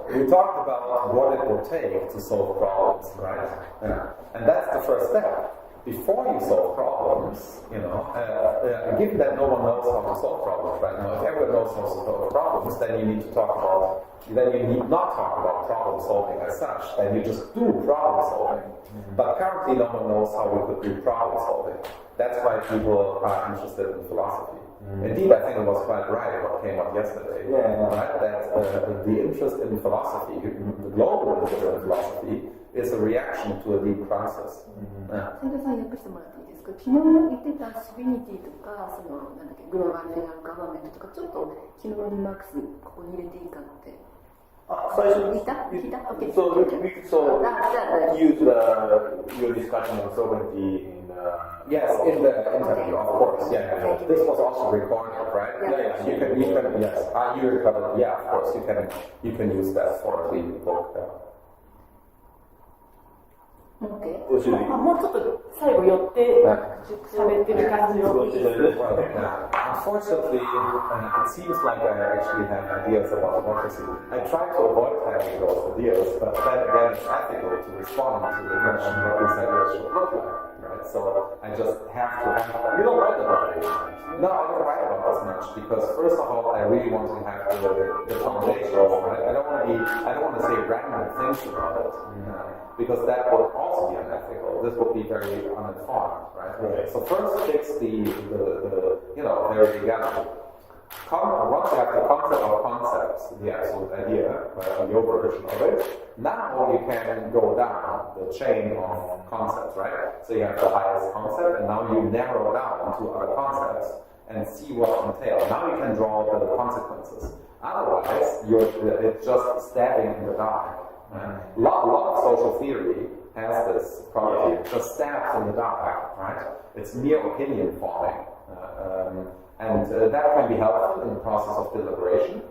We talked about what it will take to solve problems, right? And that's the first step. Before you solve problems, given that no one knows how to solve problems right now, if everyone knows how to solve problems, then you need to then you need not talk about problem solving as such, then you just do problem solving. But currently no one knows how we could do problem solving. That's why people are interested in philosophy. Indeed, I think it was quite right what came up yesterday, right? That the interest in philosophy, the global interest in philosophy, is a reaction to a deep crisis. 斉藤さん、訳してもらっていいですか。昨日言ってたシビニティとか、グローバルガバメントとか、ちょっと昨日のリマックスここに入れていいかって。最初に聞いた Okay. So use your discussion on sovereignty in yes, in the interview, of course. Yeah. This was also recorded, right? Yeah. You can yes. You recorded. Yeah, of course. You can use that for the book. OK。 should we? もうちょっと最後寄って喋ってる感じを。Unfortunately, it seems like I actually have ideas about democracy. I try to avoid having those ideas, but then again, it's ethical to respond to the question what these ideas should look like. Right? So I just have to have them. You don't write about it. No, I don't write about this much because first of all, I really want to have the foundation. Right? I don't want to say random things about it because that would also be unethical. This would be very uninformed, right? So first fix the very legality. Once you have the concept of concepts, the absolute idea, right, your version of it, now you can go down the chain of concepts, right? So you have the highest concept, and now you narrow down to other concepts and see what entails. Now you can draw the consequences. Otherwise, it's just stabbing in the dark. A lot of social theory has this property, it just stabs in the dark, right? It's mere opinion forming. And that can be helpful in the process of deliberation.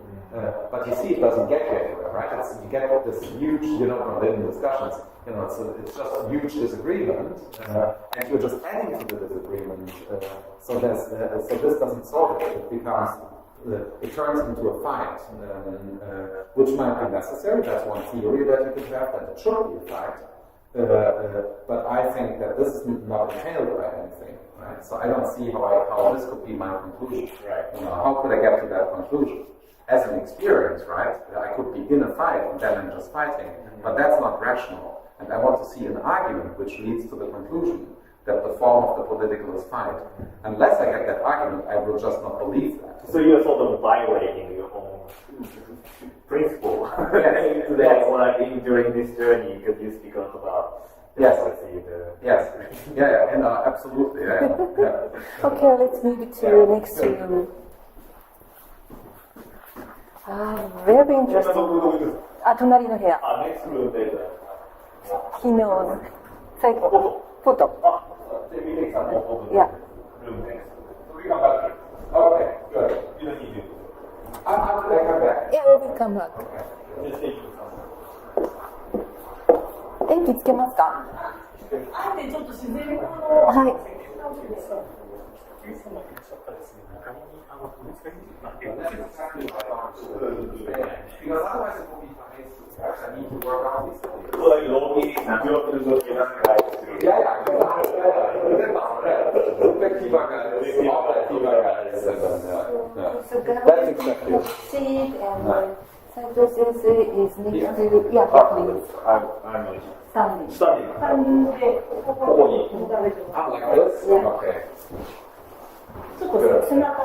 But you see, it doesn't get you anywhere, right? You get this huge, within discussions, it's just a huge disagreement, and you're just adding to the disagreement. So this doesn't solve it. It turns into a fight, which might be necessary. That's one theory that you could have, that it should be a fight. But I think that this is not entailed by anything. Right? So I don't see how this could be my conclusion. Right. How could I get to that conclusion? As an experience, right? I could be in a fight and then I'm just fighting, but that's not rational. And I want to see an argument which leads to the conclusion that the form of the political is fight. Unless I get that argument, I will just not believe that. So you're sort of violating your own principle. Yes. During this journey, because you speak about yes. Yes. Yeah, absolutely. Yeah. Okay, let's move to next room. Very interesting. 隣の部屋。next room later. 昨日、最後、フォト。Yeah. Room next. We come back. Okay, good. You don't need to. How could I come back? Yeah, we will come back. Just take it. 電気つけますか？あえてちょっと自然光のはい。Because otherwise it will be nice. I need to work on these things. So like low meaning, natural philosophy, Yeah. Effektiver Geist, operativer Geist. That's exactly it. Seat and Saito Sensei is next to, yeah, please. I'm Standing. studying. ここに。Ah, like this? Okay. ちょっと背中は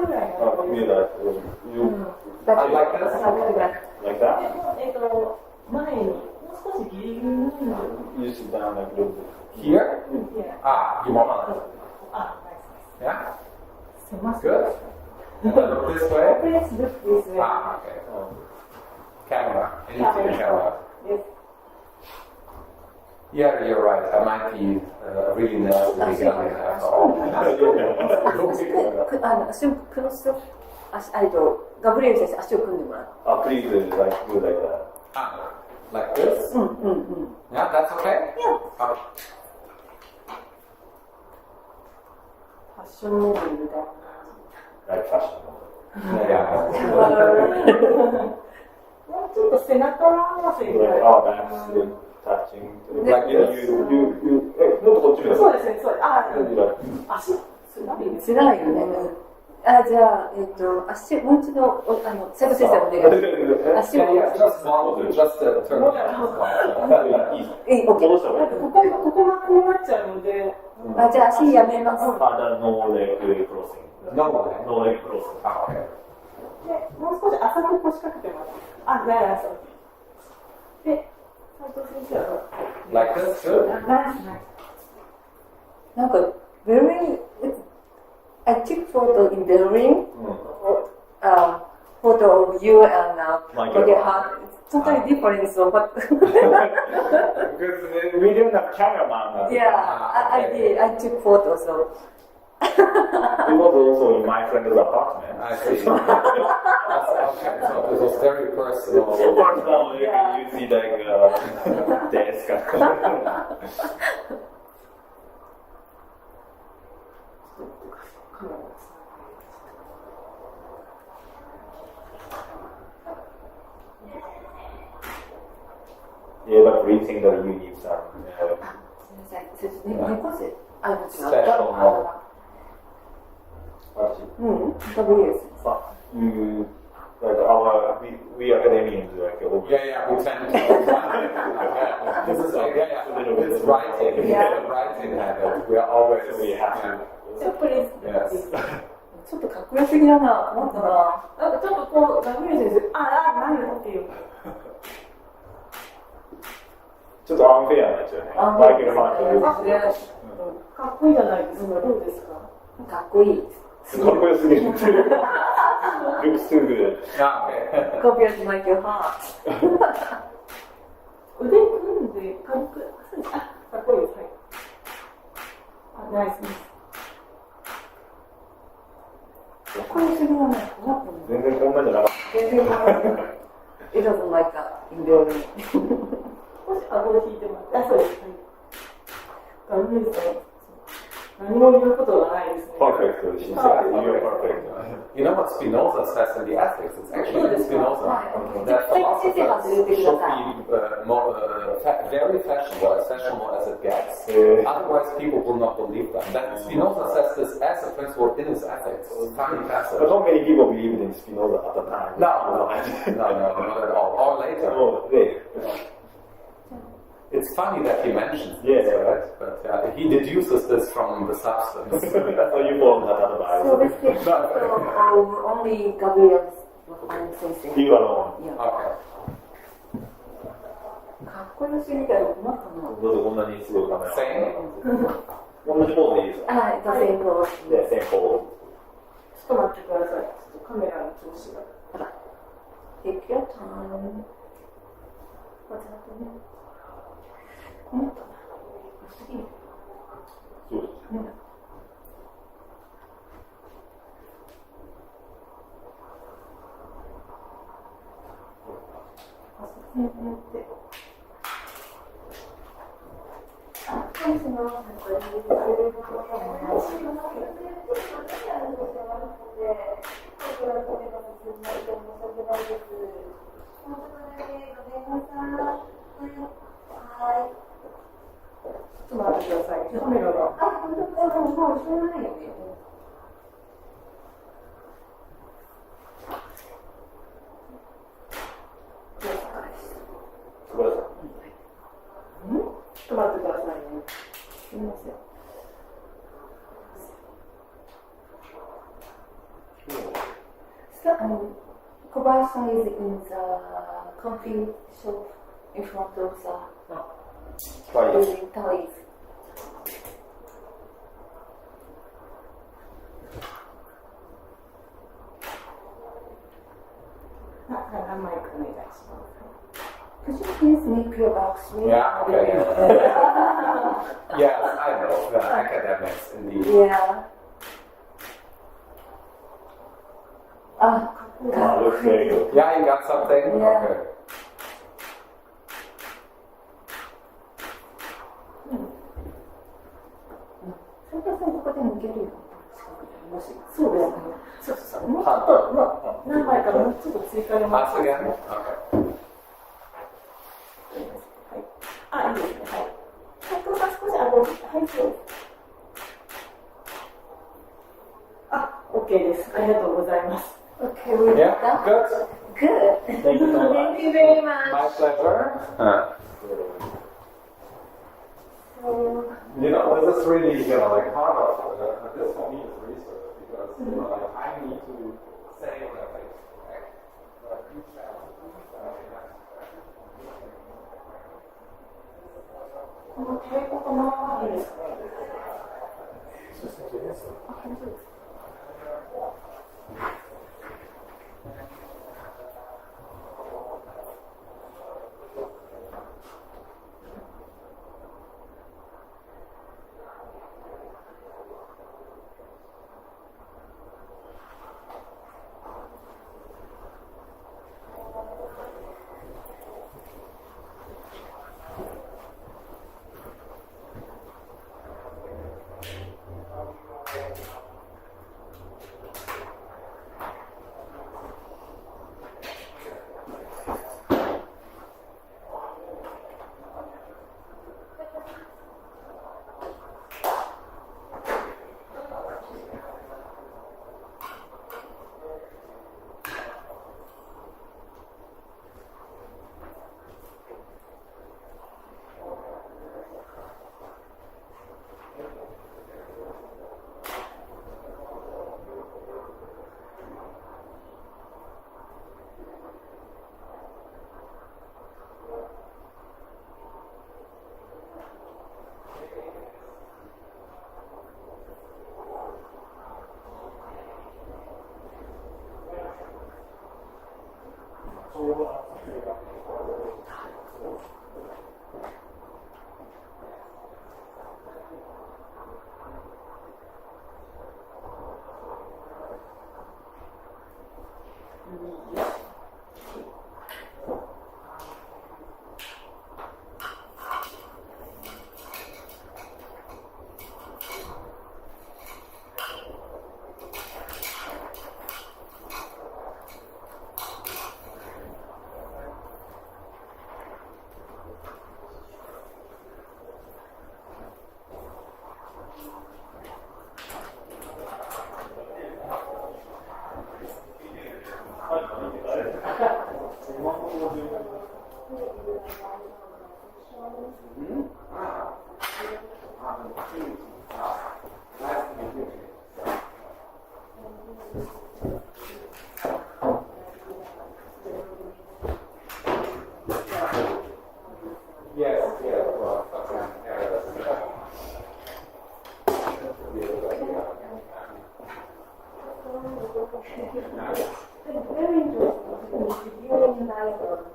ぐらいの。見えた。I like this. Like that? 前にもう少しギリギリに。 You sit down like this. Here? Ah, you want? あ、ナイス。 Yeah? すいません。 Good? And then look this way? Please look this way. Ah, okay. Camera. Anything camera. Yes. Yeah, you're right. I might be really nervous at the beginning after all. 足をクロス、ガブリエル先生、足を組んでもらう。Please do like that. Ah, like this? Yeah, that's okay? Yeah. Okay. ファッションモデルみたいな。 Like fashion. Yeah. もうちょっと背中合わせみたい Like な。 all that's touching. Like you. もっとこっち見なさい。そうですね、そうです。足、つらいですね。辛いよね。じゃあ、足、もう一度、斉藤先生お願いします。足を。 Yeah, just model it. Just turn it. オッケー。ここがこうなっちゃうので。じゃあ足やめます。No leg crossing. No leg crossing. Ah, okay. で、もう少し浅く腰掛けてます。ナイス。で、斉藤先生は。 Like this, good? ナイス。なんか、I took photo in Berlin, photo of you and body heart. It's totally different. So, but Because we didn't have cameraman. yeah, I did. I took photos. So It was also in my friend's apartment. I see. Okay, so it was very personal. Personal, you see like desk. Yeah, but breathing the you need some. すみません。猫背。あ、違う。Special. 私WS。you like our we academians like Yeah, we tend to. This is like, it's writing. Yeah. Writing habit. We are always. We have to. じゃあ、プリーズ。 Yes. ちょっとかっこよすぎだな。困ったな。なんかちょっとこう、WS 先生、何よっていう。ちょっとアンフェアになっちゃうね。マイケル・ファンという。かっこいいじゃないですか。どうですか？かっこいい。かっこよすぎる。Looks too good. Compared to Michael Hart. 腕組んで軽く、かっこいいです。はい。ナイスです。かっこよすぎだね。困ったね。全然こんなんじゃなかった。全然困った。It doesn't like that in building. 少し顎を引いてもらって。そうです。ダメですね。何も言うことがないですね。Perfect. You're perfect. You know what Spinoza says in the Ethics? It's actually Spinoza. That philosophers should be more, very fashionable, as fashionable as it gets. Otherwise, people will not believe them. That Spinoza says this as a principle in his Ethics. Funny passage. But not many people believed in Spinoza at the time. No, not at all. Or later. Oh, later. It's funny that he mentions Yes, this, right? But he deduces this from the substance. That's how you form that advice. So this is only Gabriel's sensei. You alone. Yeah. Okay. かっこよすぎたよ。困ったな。どうぞこんなにすごいカメラ。 Same. 同じポーズでいいですか？あ、the same pose. で、先方。ちょっと待ってください。ちょっとカメラの調子が。Take your time. What's happening? 困ったな。次。そうです。ちょっと待ってください。カメラが。もうしょうがないよね。すごい。ちょっと待ってくださいね。すみません。Kobayashi-san is in the coffee shop in front of the building toys. Could you please make your box real? Yeah, okay. Yes, I know. The academics, indeed. Yeah. looks very good. Yeah, you got something? Yeah. Okay. それでここで抜けるよ。もし。そうですね。そうそうそう。もうちょっと、何枚かもうちょっと追加でもら Once って。 again? Okay. はい。いいですね。はい。斉藤さん、少し顎を、はい、そうです。OK です。ありがとうございます。Okay, we're Yeah, done. good. Good. Thank you so much. Thank you very much. My pleasure. So, You know, this is really, like part of this for me is research because, like, I need to say that, like,この稽古とまあいいですかね。あ、本当ですか。Yes, yes, well, Very interesting. During the dialogue,